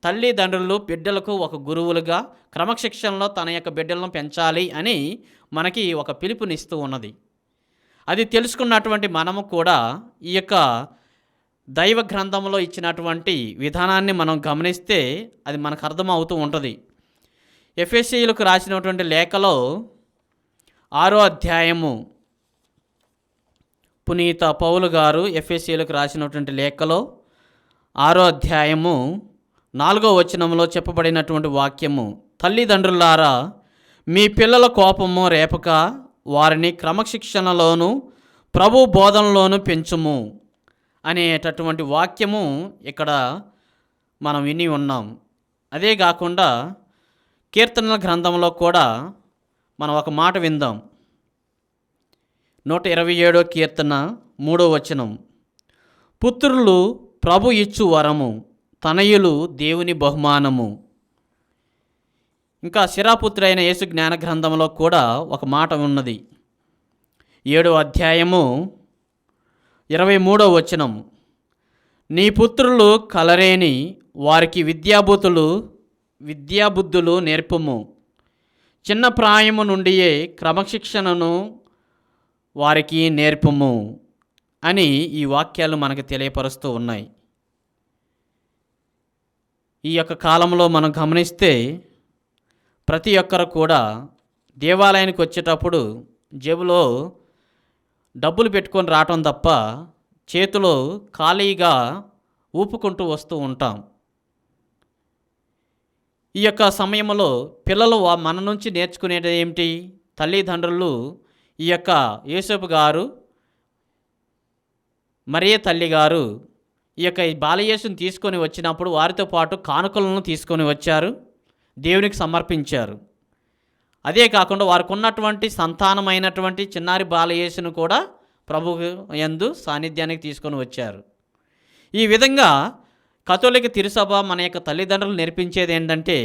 తల్లిదండ్రులు బిడ్డలకు ఒక గురువులుగా క్రమశిక్షణలో తన యొక్క బిడ్డలను పెంచాలి అని మనకి ఒక పిలుపునిస్తూ ఉన్నది. అది తెలుసుకున్నటువంటి మనము కూడా ఈ యొక్క దైవ గ్రంథంలో ఇచ్చినటువంటి విధానాన్ని మనం గమనిస్తే అది మనకు అర్థమవుతూ ఉంటుంది. ఎఫెసీయులకు రాసినటువంటి లేఖలో 6వ అధ్యాయము పునీత పౌలు గారు ఎఫెసీయులకు రాసినటువంటి లేఖలో 6వ అధ్యాయము 4వ వచనంలో చెప్పబడినటువంటి వాక్యము, తల్లిదండ్రులారా మీ పిల్లల కోపము రేపక వారిని క్రమశిక్షణలోను ప్రభు బోధనలోను పెంచుము అనేటటువంటి వాక్యము ఇక్కడ మనం విని ఉన్నాం. అదే కాకుండా కీర్తనల గ్రంథంలో కూడా మనం ఒక మాట విందాం. 127వ కీర్తన 3వ వచనం, పుత్రులు ప్రభు ఇచ్చు వరము, తనయులు దేవుని బహుమానము. ఇంకా శిరాపుత్రి అయిన యేసు జ్ఞాన గ్రంథంలో కూడా ఒక మాట ఉన్నది. 7వ అధ్యాయము 23వ వచనం, నీ పుత్రులు కలరేని వారికి విద్యాబుద్ధులు నేర్పుము, చిన్న ప్రాయము నుండియే క్రమశిక్షణను వారికి నేర్పుము అని ఈ వాక్యాలు మనకు తెలియపరుస్తూ ఉన్నాయి. ఈ యొక్క కాలంలో మనం గమనిస్తే ప్రతి ఒక్కరు కూడా దేవాలయానికి వచ్చేటప్పుడు జేబులో డబ్బులు పెట్టుకొని రావటం తప్ప చేతిలో ఖాళీగా ఊపుకుంటూ వస్తూ ఉంటాం. ఈ యొక్క సమయంలో పిల్లలు మన నుంచి నేర్చుకునేది ఏమిటి? తల్లిదండ్రులు ఈ యొక్క యేసేపు గారు, మరియ తల్లి గారు ఈ యొక్క బాలయేసుని తీసుకొని వచ్చినప్పుడు వారితో పాటు కానుకలను తీసుకొని వచ్చారు, దేవునికి సమర్పించారు. అదే కాకుండా వారికి ఉన్నటువంటి సంతానమైనటువంటి చిన్నారి బాలయేసును కూడా ప్రభువు యందు సాన్నిధ్యానికి తీసుకొని వచ్చారు. ఈ విధంగా కథోలిక తిరుసభ మన యొక్క తల్లిదండ్రులు నేర్పించేది ఏంటంటే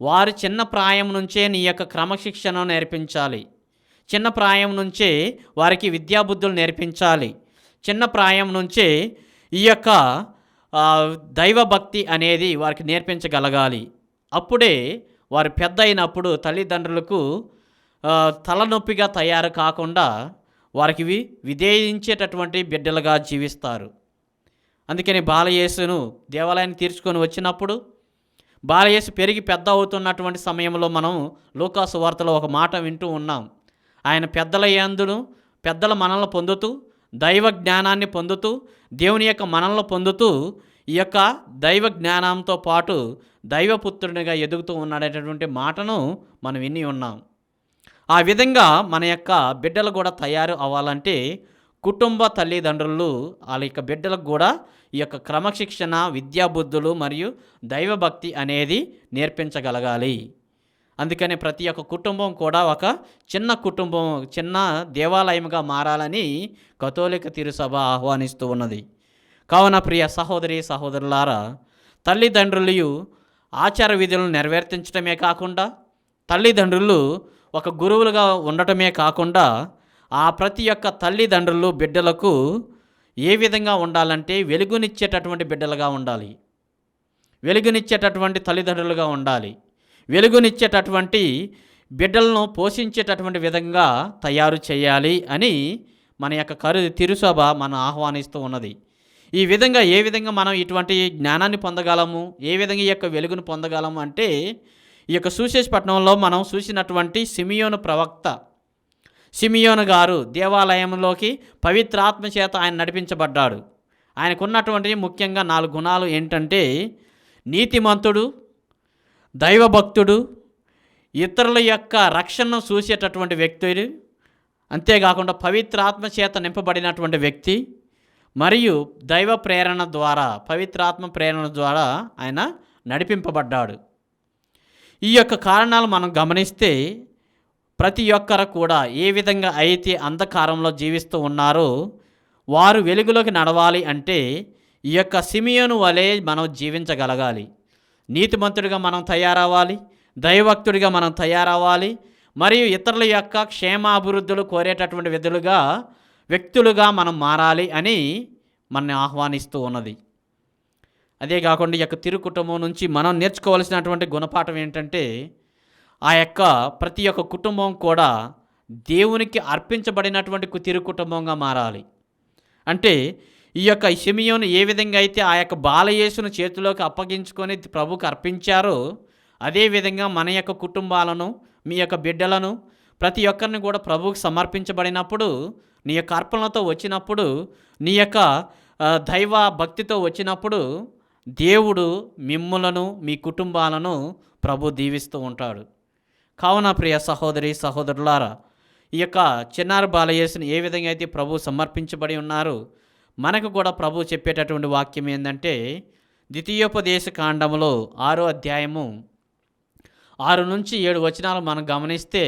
వారి చిన్న ప్రాయం నుంచే నీ యొక్క క్రమశిక్షణ నేర్పించాలి, చిన్న ప్రాయం నుంచే వారికి విద్యాబుద్ధులు నేర్పించాలి, చిన్న ప్రాయం నుంచే ఈ యొక్క దైవభక్తి అనేది వారికి నేర్పించగలగాలి. అప్పుడే వారు పెద్ద అయినప్పుడు తల్లిదండ్రులకు తలనొప్పిగా తయారు కాకుండా వారికి విధేయించేటటువంటి బిడ్డలుగా జీవిస్తారు. అందుకని బాలయేసును దేవాలయాన్ని తీర్చుకొని వచ్చినప్పుడు బాలయేసు పెరిగి పెద్ద అవుతున్నటువంటి సమయంలో మనం లూకాసు వార్తలో ఒక మాట వింటూ ఉన్నాం. ఆయన పెద్దల మనల్ని పొందుతూ దైవ జ్ఞానాన్ని పొందుతూ దేవుని యొక్క మనల్ని పొందుతూ ఈ యొక్క దైవ జ్ఞానంతో పాటు దైవపుత్రునిగా ఎదుగుతూ ఉన్నాడనేటటువంటి మాటను మనం విని ఉన్నాం. ఆ విధంగా మన యొక్క బిడ్డలు కూడా తయారు అవ్వాలంటే కుటుంబ తల్లిదండ్రులు వాళ్ళ యొక్క బిడ్డలకు కూడా ఈ యొక్క క్రమశిక్షణ, విద్యాబుద్ధులు మరియు దైవభక్తి అనేది నేర్పించగలగాలి. అందుకని ప్రతి ఒక్క కుటుంబం కూడా ఒక చిన్న కుటుంబం, చిన్న దేవాలయంగా మారాలని కథోలిక తిరుసభ ఆహ్వానిస్తూ ఉన్నది. కావున ప్రియ సహోదరి సహోదరులారా, తల్లిదండ్రులు ఆచార విధులను నెరవేర్తించడమే కాకుండా, తల్లిదండ్రులు ఒక గురువులుగా ఉండటమే కాకుండా, ఆ ప్రతి ఒక్క తల్లిదండ్రులు బిడ్డలకు ఏ విధంగా ఉండాలంటే వెలుగునిచ్చేటటువంటి బిడ్డలుగా ఉండాలి, వెలుగునిచ్చేటటువంటి తల్లిదండ్రులుగా ఉండాలి, వెలుగునిచ్చేటటువంటి బిడ్డలను పోషించేటటువంటి విధంగా తయారు చేయాలి అని మన యొక్క తిరుసభ మనం ఆహ్వానిస్తూ ఉన్నది. ఈ విధంగా ఏ విధంగా మనం ఇటువంటి జ్ఞానాన్ని పొందగలము, ఏ విధంగా ఈ యొక్క వెలుగును పొందగలము అంటే, ఈ యొక్క సువిశేషపట్నంలో మనం చూసినటువంటి సిమియోను ప్రవక్త, సిమియోను గారు దేవాలయంలోకి పవిత్రాత్మ చేత ఆయన నడిపించబడ్డాడు. ఆయనకున్నటువంటి ముఖ్యంగా 4 గుణాలు ఏంటంటే నీతిమంతుడు, దైవభక్తుడు, ఇతరుల యొక్క రక్షణను చూసేటటువంటి వ్యక్తి, అంతేకాకుండా పవిత్రాత్మ చేత నింపబడినటువంటి వ్యక్తి, మరియు దైవ ప్రేరణ ద్వారా, పవిత్రాత్మ ప్రేరణ ద్వారా ఆయన నడిపింపబడ్డాడు. ఈ యొక్క కారణాలు మనం గమనిస్తే ప్రతి ఒక్కరు కూడా ఏ విధంగా అయితే అంధకారంలో జీవిస్తూ ఉన్నారో వారు వెలుగులోకి నడవాలి అంటే ఈ యొక్క సిమియోను వలె మనం జీవించగలగాలి. నీతిమంతుడిగా మనం తయారవ్వాలి, దైవభక్తుడిగా మనం తయారవ్వాలి, మరియు ఇతరుల యొక్క క్షేమాభివృద్ధులు కోరేటటువంటి వ్యక్తులుగా మనం మారాలి అని మనని ఆహ్వానిస్తూ ఉన్నది. అదే కాకుండా ఈ యొక్క తిరు కుటుంబం నుంచి మనం నేర్చుకోవాల్సినటువంటి గుణపాఠం ఏంటంటే, ఆ యొక్క ప్రతి ఒక్క కుటుంబం కూడా దేవునికి అర్పించబడినటువంటి తిరు కుటుంబంగా మారాలి. అంటే ఈ యొక్క సిమియోను ఏ విధంగా అయితే ఆ యొక్క బాలయేసును చేతిలోకి అప్పగించుకొని ప్రభుకు అర్పించారో, అదేవిధంగా మన యొక్క కుటుంబాలను, మీ యొక్క బిడ్డలను, ప్రతి ఒక్కరిని కూడా ప్రభువుకు సమర్పించబడినప్పుడు, నీ యొక్క అర్పణలతో వచ్చినప్పుడు, నీ యొక్క దైవ భక్తితో వచ్చినప్పుడు దేవుడు మిమ్ములను, మీ కుటుంబాలను ప్రభు దీవిస్తూ ఉంటాడు. కావున ప్రియ సహోదరి సహోదరులారా, ఈ యొక్క చిన్నారి బాలయేసుని ఏ విధంగా అయితే ప్రభు సమర్పించబడి ఉన్నారు, మనకు కూడా ప్రభు చెప్పేటటువంటి వాక్యం ఏంటంటే, ద్వితీయోపదేశ కాండములో 6వ అధ్యాయము 6 నుంచి 7 వచనాలు మనం గమనిస్తే,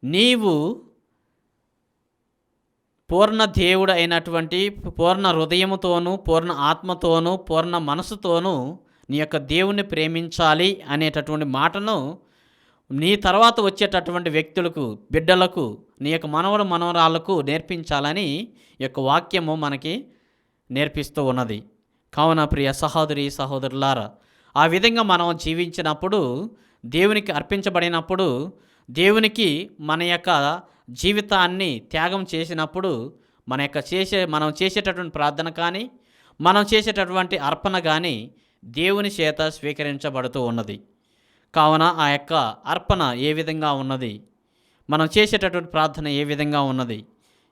నీవు పూర్ణ దేవుడు అయినటువంటి పూర్ణ హృదయముతోనూ, పూర్ణ ఆత్మతోనూ, పూర్ణ మనసుతోనూ నీ యొక్క దేవుణ్ణి ప్రేమించాలి అనేటటువంటి మాటను నీ తర్వాత వచ్చేటటువంటి వ్యక్తులకు, బిడ్డలకు, నీ యొక్క మనవరాళ్లకు నేర్పించాలని ఈ యొక్క వాక్యము మనకి నేర్పిస్తూ ఉన్నది. కావున ప్రియ సహోదరి సహోదరులారా, ఆ విధంగా మనం జీవించినప్పుడు, దేవునికి అర్పించబడినప్పుడు, దేవునికి మన యొక్క జీవితాన్ని త్యాగం చేసినప్పుడు మనం చేసేటటువంటి ప్రార్థన కానీ, మనం చేసేటటువంటి అర్పణ కానీ దేవుని చేత స్వీకరించబడుతూ ఉన్నది. కావున ఆ యొక్క అర్పణ ఏ విధంగా ఉన్నది, మనం చేసేటటువంటి ప్రార్థన ఏ విధంగా ఉన్నది,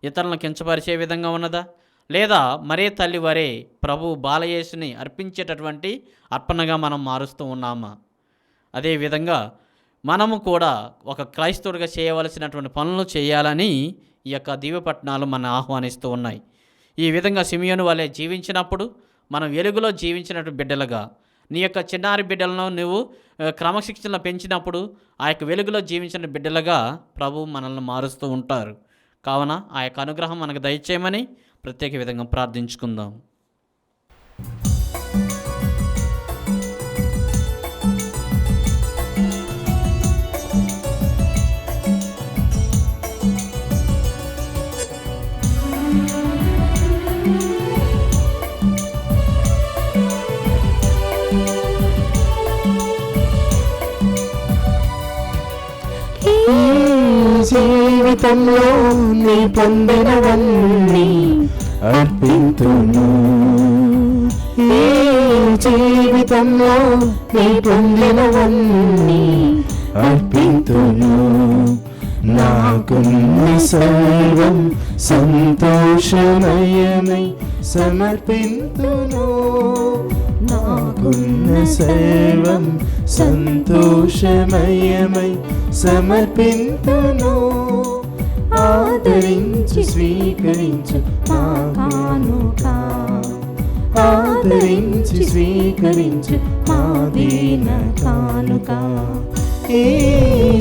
ఇతరులను కించపరిచే విధంగా ఉన్నదా, లేదా మరే తల్లి వరే ప్రభు బాలయేసుని అర్పించేటటువంటి అర్పణగా మనం మారుస్తూ ఉన్నామా? అదేవిధంగా మనము కూడా ఒక క్రైస్తవుడిగా చేయవలసినటువంటి పనులు చేయాలని ఈ యొక్క దివ్యపట్నాలు మన ఆహ్వానిస్తూ ఉన్నాయి. ఈ విధంగా సిమియోను వలె జీవించినప్పుడు మనం వెలుగులో జీవించినట్టు బిడ్డలుగా, నీ యొక్క చిన్నారి బిడ్డలను నువ్వు క్రమశిక్షణలో పెంచినప్పుడు ఆ యొక్క వెలుగులో జీవించిన బిడ్డలుగా ప్రభు మనల్ని మారుస్తూ ఉంటారు. కావున ఆ యొక్క అనుగ్రహం మనకు దయచేయమని ప్రత్యేక విధంగా ప్రార్థించుకుందాం. జీవితంలో నీ పొందినవన్నీ అర్పింతును. ఈ జీవితంలో నీ పొందినవన్నీ అర్పింతును. నాకున్న సర్వం సంతోషమయమై సమర్పింతును. నాకున్న సర్వం సంతోషమయమై సమర్పింతును. ఆదరించి స్వీకరించు నా కానుక, ఆదరించి స్వీకరించు నా దీన కానుక. ఈ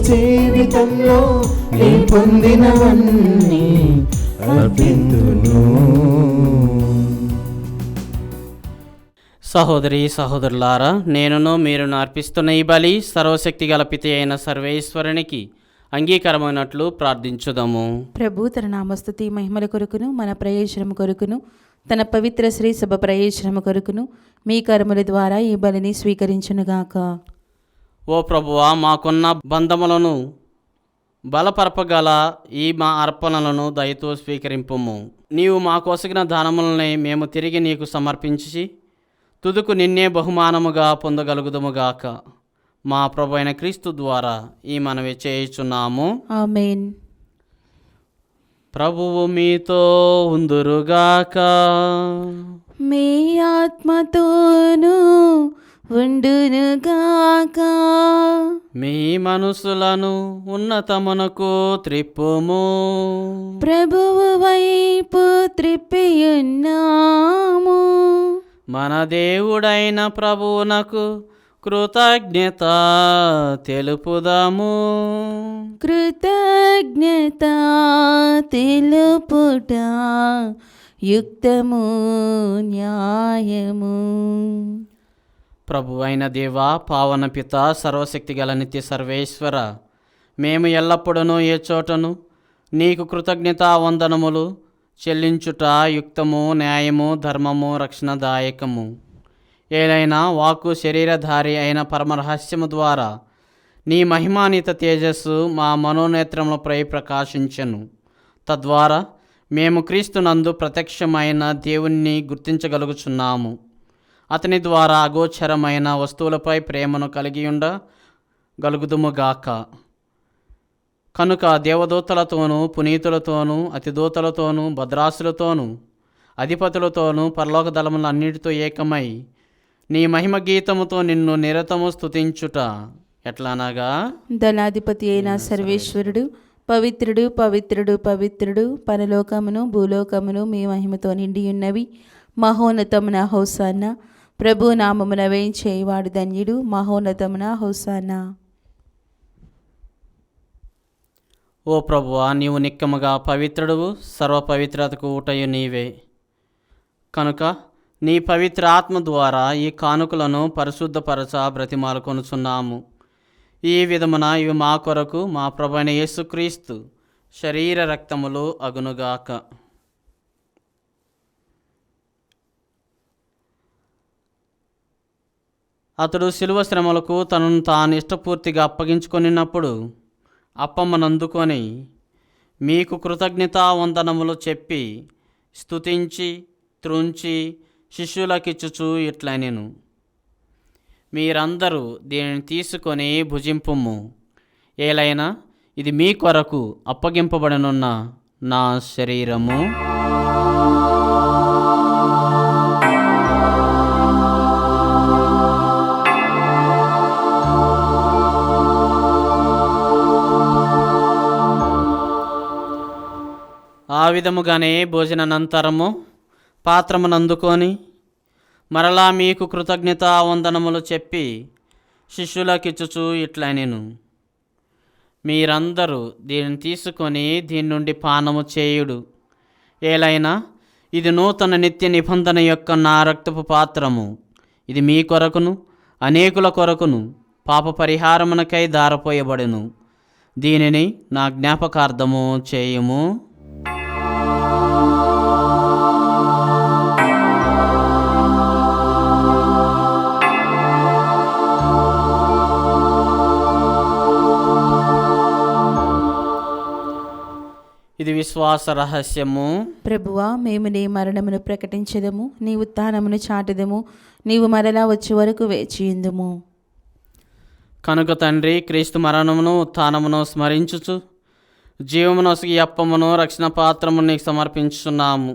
జీవితంలో నీ పొందినవన్నీ అర్పింతును. సహోదరి సహోదరులారా, నేనును మీరును అర్పిస్తున్న ఈ బలి సర్వశక్తి గల పిత అయిన సర్వేశ్వరునికి అంగీకారమైనట్లు ప్రార్థించుదాము. ప్రభు తన నామస్తుతి మహిమల కొరకును మన ప్రయోజనం కొరకును తన పవిత్ర శ్రీ సభ ప్రయోజనం కొరకును మీ కర్మల ద్వారా ఈ బలిని స్వీకరించునుగాక. ఓ ప్రభువా, మాకున్న బంధములను బలపరపగల ఈ మా అర్పణలను దయతో స్వీకరింపుము. నీవు మాకోసగిన దానములని మేము తిరిగి నీకు సమర్పించి తుదుకు నిన్నే బహుమానముగా పొందగలుగుదముగాక. మా ప్రభు అయిన క్రీస్తు ద్వారా ఈ మనవి చేయుచున్నాము. ఆమేన్. ప్రభువు మీతో ఉందురుగాక. మీ ఆత్మతోనూ ఉండునుగాక. మీ మనసులను ఉన్నతమునకు త్రిప్పుము. ప్రభువు వైపు త్రిప్పియున్నాము. మన దేవుడైన ప్రభువునకు కృతజ్ఞత తెలుపుదాము. కృతజ్ఞత తెలుపుట యుక్తము న్యాయము. ప్రభు అయిన దేవా, పావన పిత, సర్వశక్తి గల నిత్య సర్వేశ్వర, మేము ఎల్లప్పుడూ ఏ చోటను నీకు కృతజ్ఞత వందనములు చెల్లించుట యుక్తము, న్యాయము, ధర్మము, రక్షణదాయకము. ఏలైనా వాక్కు శరీరధారి అయిన పరమరహస్యము ద్వారా నీ మహిమాన్విత తేజస్సు మా మనోనేత్రములపై ప్రకాశించెను. తద్వారా మేము క్రీస్తునందు ప్రత్యక్షమైన దేవుణ్ణి గుర్తించగలుగుచున్నాము. అతని ద్వారా అగోచరమైన వస్తువులపై ప్రేమను కలిగియుండగలుగుదుముగాక. కనుక దేవదూతలతోనూ పునీతులతోనూ అతిదూతలతోనూ భద్రాసులతోనూ అధిపతులతోనూ పరలోక దళములన్నిటితో ఏకమై నీ మహిమ గీతముతో నిన్ను నిరతము స్తుతించుట ఎట్లనగా, దళాధిపతి అయిన సర్వేశ్వరుడు పవిత్రుడు పవిత్రుడు పవిత్రుడు, పరలోకమును భూలోకమును మీ మహిమతో నిండి ఉన్నవి. మహోన్నతమున హోసాన్న. ప్రభు నామమున వేయించేవాడు ధన్యుడు. మహోన్నతమున హోసాన్న. ఓ ప్రభువా, నీవు నిక్కముగా పవిత్రుడువు, సర్వపవిత్రతకు ఊటయు నీవే. కనుక నీ పవిత్ర ఆత్మ ద్వారా ఈ కానుకలను పరిశుద్ధపరచ బ్రతిమాలుకొనుచున్నాము. ఈ విధమున ఇవి మా కొరకు మా ప్రభువైన యేసుక్రీస్తు శరీర రక్తములు అగునుగాక. అతడు శిలువ శ్రమలకు తనను తాను ఇష్టపూర్తిగా అప్పగించుకొనినప్పుడు అప్పమ్మనందుకొని మీకు కృతజ్ఞతా వందనములు చెప్పి స్తుతించి త్రుంచి శిష్యులకిచ్చుచు ఇట్లనెను, మీరందరూ దీనిని తీసుకొని భుజింపుము. ఏలైనా ఇది మీ కొరకు అప్పగింపబడనున్న నా శరీరము. ఆ విధముగానే భోజనానంతరము పాత్రమునందుకొని మరలా మీకు కృతజ్ఞతా వందనములు చెప్పి శిష్యులకిచ్చుచు ఇట్లనెను, మీరందరూ దీనిని తీసుకొని దీని నుండి పానము చేయుడు. ఏలైనా ఇది నూతన నిత్య నిబంధన యొక్క నా రక్తపు పాత్రము. ఇది మీ కొరకును అనేకుల కొరకును పాప పరిహారమునకై దారపోయబడెను. దీనిని నా జ్ఞాపకార్థము చేయుము. ఇది విశ్వాస రహస్యము. ప్రభువా, మేము నీ మరణమును ప్రకటించదము, నీ ఉత్థానమును చాటదము, నీవు మరలా వచ్చే వరకు వేచియుందుము. కనుక తండ్రి, క్రీస్తు మరణమును ఉత్థానమును స్మరించుచు జీవమునొసగి అప్పమును రక్షణ పాత్రము నీకు సమర్పించున్నాము.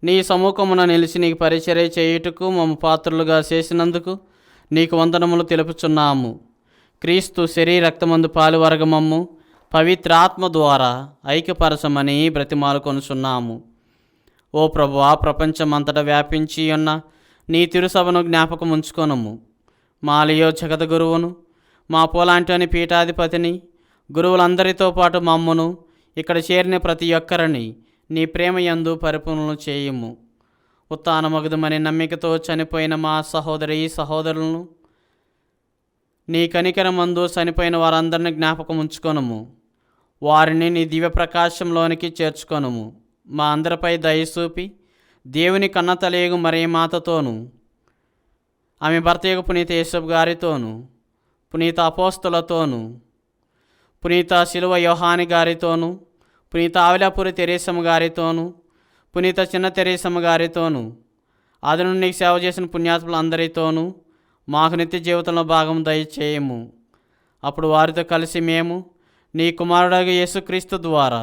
నీ సముఖమున నిలిచి నీకు పరిచర్య చేయుటకు మమ్మ పాత్రులుగా చేసినందుకు నీకు వందనములు తెలుపుచున్నాము. క్రీస్తు శరీర రక్తమందు పాలువరగమమ్ము పవిత్ర ఆత్మ ద్వారా ఐక్యపరచమని బ్రతిమాలు కొనుచున్నాము. ఓ ప్రభువా, ప్రపంచమంతటా వ్యాపించి ఉన్న నీ తిరుసభను జ్ఞాపకం ఉంచుకొనము. మాలియో జగత గురువును, మా పోలాంటి పీఠాధిపతిని, గురువులందరితో పాటు మమ్మును, ఇక్కడ చేరిన ప్రతి ఒక్కరిని నీ ప్రేమయందు పరిపూర్ణలు చేయుము. ఉత్థానమగుదమని నమ్మికతో చనిపోయిన మా సహోదరులను, నీ కనికరమందు చనిపోయిన వారందరిని జ్ఞాపకం ఉంచుకొనుము. వారిని నీ దివ్య ప్రకాశంలోనికి చేర్చుకొనుము. మా అందరిపై దయచూపి దేవుని కన్నతలేగు మరే మాతతోనూ, ఆమె భర్తయగు పునీత యేసపు గారితోనూ, పునీత అపోస్తలతోనూ, పునీత శిలువ యోహాని గారితోనూ, పునీత ఆవిలాపురి తెరేసమ్మ గారితోనూ, పునీత చిన్న తెరేసమ్మ గారితోనూ, ఆది నుండి నీకు సేవ చేసిన పుణ్యాత్ములందరితోనూ మాకు నిత్య జీవితంలో భాగం దయచేయము. అప్పుడు వారితో కలిసి మేము నీ కుమారుడగు యేసుక్రీస్తు ద్వారా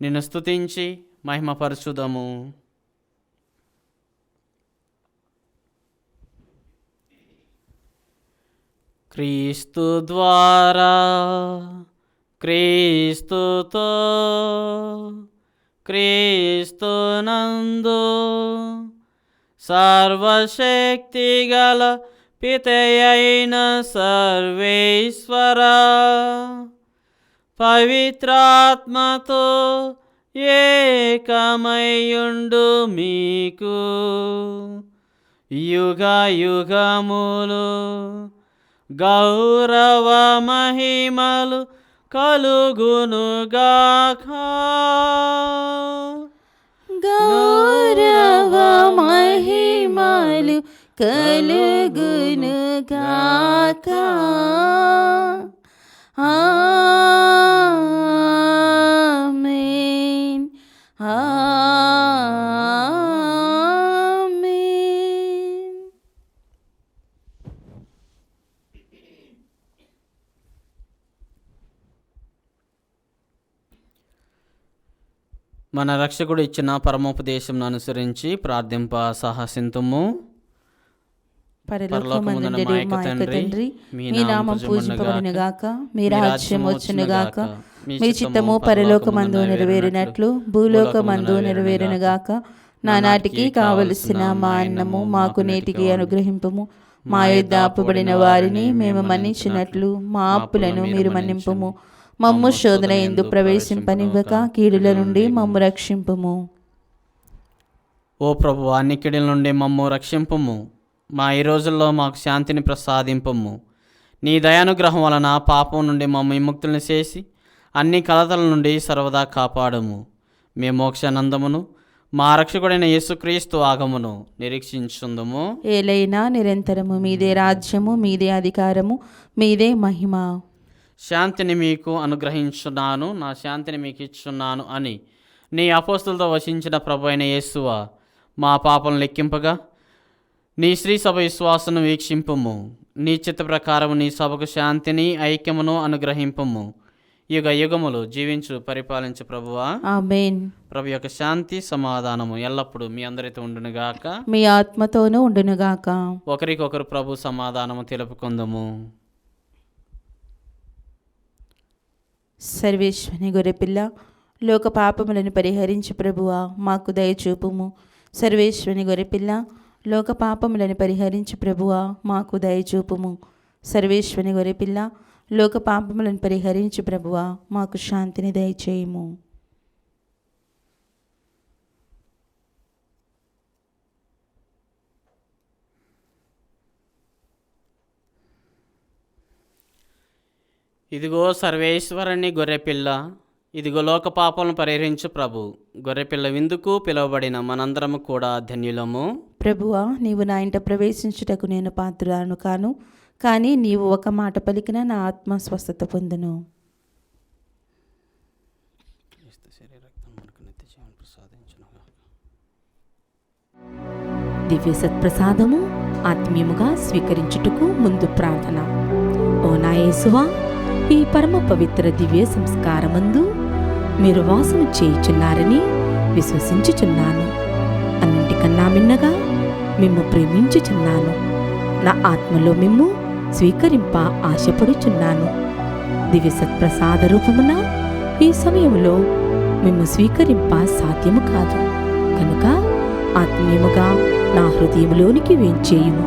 నిన్ను స్తుతించి మహిమపరచుదము. క్రీస్తు ద్వారా, క్రీస్తుతో, క్రీస్తునందు సర్వశక్తిగల పితయైన సర్వేశ్వర పవిత్రాత్మతో ఏకమయుండు మీకు యుగ యుగములు గౌరవ మహిమలు కలుగునుగాక. గౌరవ మహిమలు కలుగునుగాక. ఆమేన్, ఆమేన్. మన రక్షకుడు ఇచ్చిన పరమోపదేశం అనుసరించి ప్రార్థింప సాహసింతుము. పరలోకమందుండెడు మా యొక్క తండ్రి, మీ నామం పూజింపబడునుగాక, మీ రాజ్యం వచ్చునుగాక, మీ చిత్తము పరలోకమందు నెరవేరినట్లు భూలోకమందు నెరవేరునుగాక. నానాటికి కావలసిన మా అన్నము మాకు నేటికి అనుగ్రహింపుము. మా యొద్ద అప్పుబడిన వారిని మేము మన్నించినట్లు మా అప్పులను మీరు మన్నింపుము. మమ్ము శోధన యందు ప్రవేశింపనివ్వక కీడుల నుండి మమ్ము రక్షింపుము. ఓ ప్రభువా, నికిడిల నుండి మమ్ము రక్షింపుము. మా ఈ రోజుల్లో మాకు శాంతిని ప్రసాదింపము. నీ దయానుగ్రహం వలన పాపం నుండి మమ్ము విముక్తులను చేసి అన్ని కలతల నుండి సర్వదా కాపాడము. మేము మోక్షానందమును మా రక్షకుడైన యేసుక్రీస్తు ఆగమును నిరీక్షించుందుము. ఏలైనా నిరంతరము మీదే రాజ్యము, మీదే అధికారము, మీదే మహిమ. శాంతిని మీకు అనుగ్రహించున్నాను, నా శాంతిని మీకు ఇచ్చున్నాను అని నీ అపోస్తులతో వసించిన ప్రభు అయిన యేసువా, మా పాపం లెక్కింపగా నీ శ్రీ సభ విశ్వాసను వీక్షింపుము. నీ చిత్త ప్రకారము నీ సభకు శాంతిని ఐక్యమును అనుగ్రహింపుము. యుగ యుగములు జీవించు పరిపాలించు ప్రభువా. ఆమేన్. ప్రభు యొక్క శాంతి సమాధానము ఎల్లప్పుడూ మీ అందరితో ఉండునుగాక, మీ ఆత్మతోనూ ఉండునుగాక. ఒకరికొకరు ప్రభు సమాధానము తెలుపుకుందుము. సర్వేశ్వని గొర్రెపిల్ల, లోక పాపములను పరిహరించు ప్రభువా, మాకు దయచూపుము. సర్వేశ్వని గొర్రెపిల్ల, లోక పాపములను పరిహరించు ప్రభువా, మాకు దయచూపుము. సర్వేశ్వని గొర్రెపిల్ల, లోక పాపములను పరిహరించు ప్రభువా, మాకు శాంతిని దయచేయుము. ఇదిగో సర్వేశ్వరుని గొర్రెపిల్ల, ఇదిగో లోక పాపలను పరిహరించు ప్రభు. గొర్రెపిల్ల విందుకు పిలువబడిన మనందరము కూడా ధన్యులము. ప్రభువా, నీవు నా ఇంట ప్రవేశించుటకు నేను పాత్రురాను కాను, కానీ నీవు ఒక మాట పలికిన నా ఆత్మ స్వస్థత పొందును. దివ్య సత్ప్రసాదము ఆత్మీయముగా స్వీకరించుటకు ముందు ప్రార్థన. ఓ నా యేసువా, ఈ పరమ పవిత్ర దివ్య సంస్కారమందు మీరు వాసము చేయుచున్నారని విశ్వసించుచున్నాను. అన్నింటికన్నా మిన్నగా మిమ్ము ప్రేమించుచున్నాను. నా ఆత్మలో మిమ్ము స్వీకరింప ఆశపడుచున్నాను. దివ్య సత్ప్రసాద రూపమున ఈ సమయంలో మిమ్ము స్వీకరింప సాధ్యము కాదు. కనుక ఆత్మీయముగా నా హృదయంలోనికి వేంచేయుము.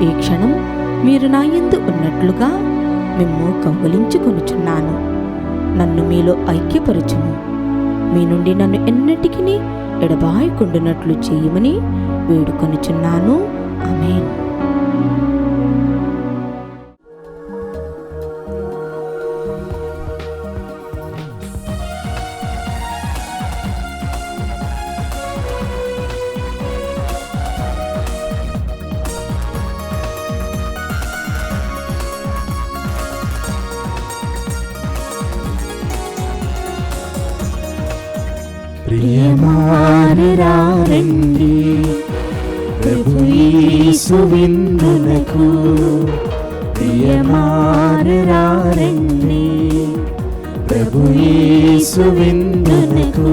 ఈ క్షణం మీరు నా యందు ఉన్నట్లుగా మిమ్ము కౌగిలించుకొనుచున్నాను. నన్ను మీలో ఐక్యపరచుము. మీ నుండి నన్ను ఎన్నటికీ ఎడబాయకుండునట్లు చేయమని వేడుకొనుచున్నాను. ఆమేన్. ప్రియమానరారండి ప్రభు యేసు విందునకు. ప్రియమానరారండి ప్రభు యేసు విందునకు.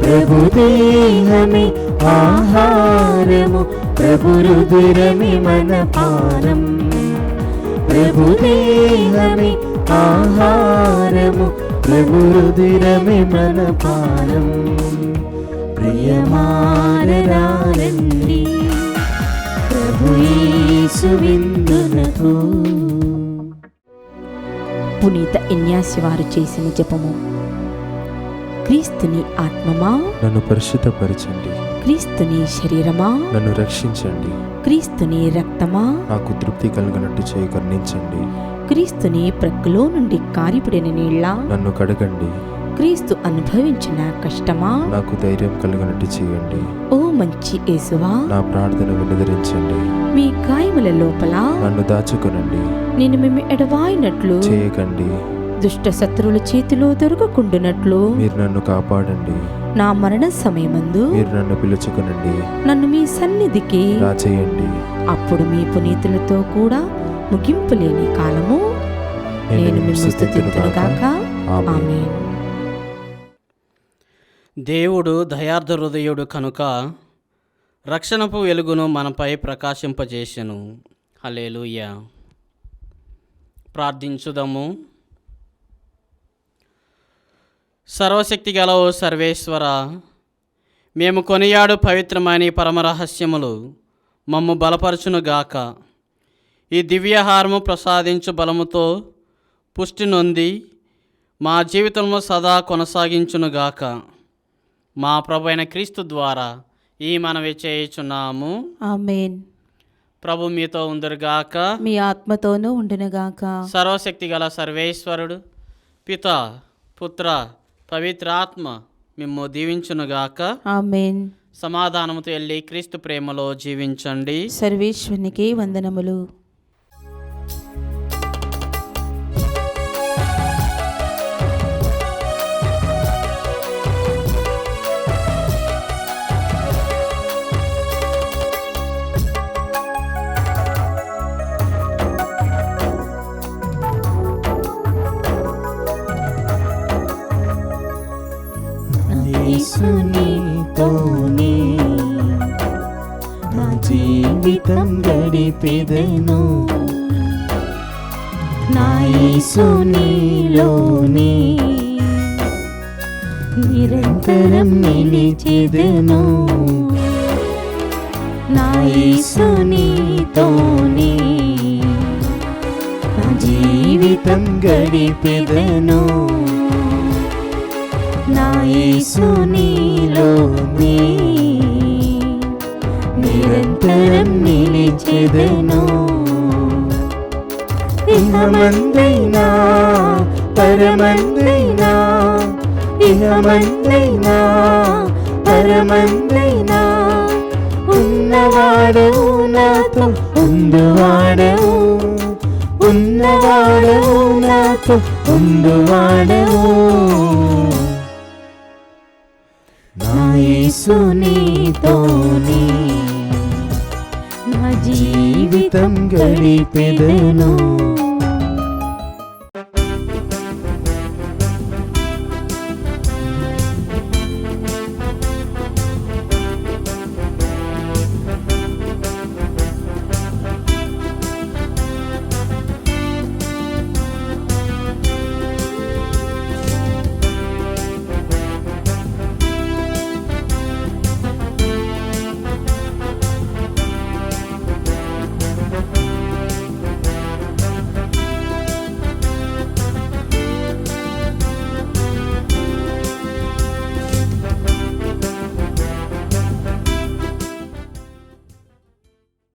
ప్రభు దేహమే ఆహారము, ప్రభు రుధిరమే మన పానం. ప్రభు దేహమే ఆహారము, ప్రభు రుధిరమే మన పానం. ప్రియమానరారండి ప్రభు యేసు విందునకు. పునీత ఇన్యాసి వారు చేసిన జపము. క్రీస్తుని ఆత్మమా నన్ను పరిశుద్ధపరచండి. క్రీస్తుని శరీరమా నన్ను రక్షించండి. క్రీస్తుని రక్తమా నాకు తృప్తి కలుగునట్టు చేయి కరుణించండి. క్రీస్తుని ప్రక్కలో నుండి కారిపడిన నీళ్ళ నన్ను కడగండి. క్రీస్తు అనుభవించిన కష్టమా నాకు ధైర్యం కలుగునట్టు చేయండి. ఓ మంచి యేసువా నా ప్రార్థన వినదరించండి. మీ గాయముల లోపల నన్ను దాచుకొనండి. నేను మేము ఎడవాయినట్లు చేయకండి. దుష్ట శత్రువుల చేతిలో దొరకకుండునట్లు మీరు నన్ను కాపాడండి. నా మరణ సమయమందు మీరు నన్ను పిలుచుకొనండి. నన్ను మీ సన్నిధికి రాచేయండి. అప్పుడు మీ పునీతులతో కూడా ముగింపు లేని కాలము నేను మిమ్ము స్తుతింతునుగాక. ఆమేన్. దేవుడు దయార్థ హృదయుడు కనుక రక్షణపు వెలుగును మనపై ప్రకాశింపజేసెను. హల్లెలూయా. ప్రార్థించుదము. సర్వశక్తి గల ఓ సర్వేశ్వర, మేము కొనియాడు పవిత్రమైన పరమరహస్యములు మమ్ము బలపరచునుగాక. ఈ దివ్యహారము ప్రసాదించు బలముతో పుష్టి నొంది మా జీవితంలో సదా కొనసాగించునుగాక. మా ప్రభు అయిన క్రీస్తు ద్వారా ఈ మనవి చేయుచున్నాము. ఆమేన్. ప్రభు మీతో ఉందురుగాక. మీ ఆత్మతోనూ ఉండునుగాక. సర్వశక్తి గల సర్వేశ్వరుడు పిత పుత్ర పవిత్రాత్మ మిమ్ము దీవించునుగాక. ఆమేన్. సమాధానముతో వెళ్ళి క్రీస్తు ప్రేమలో జీవించండి. సర్వేశ్వరునికి వందనములు. యేసునితోనే నా జీవితం గడిపెదను. నా యేసునిలోనే నిరంతరం నిలిచెదను. నా యేసునితోనే నా జీవితం గడిపెదను. నా యేసునిలోనే నిరంతరం నిలిచెదను. ఇహమందైనా పరమందైనా, ఇహమందైనా పరమందైనా, ఉన్నవాడవు నాతో ఉండువాడవు, ఉన్నవాడవు నాతో ఉండువాడవు. నా యేసునితోనే నా జీవితం గడిపెదను.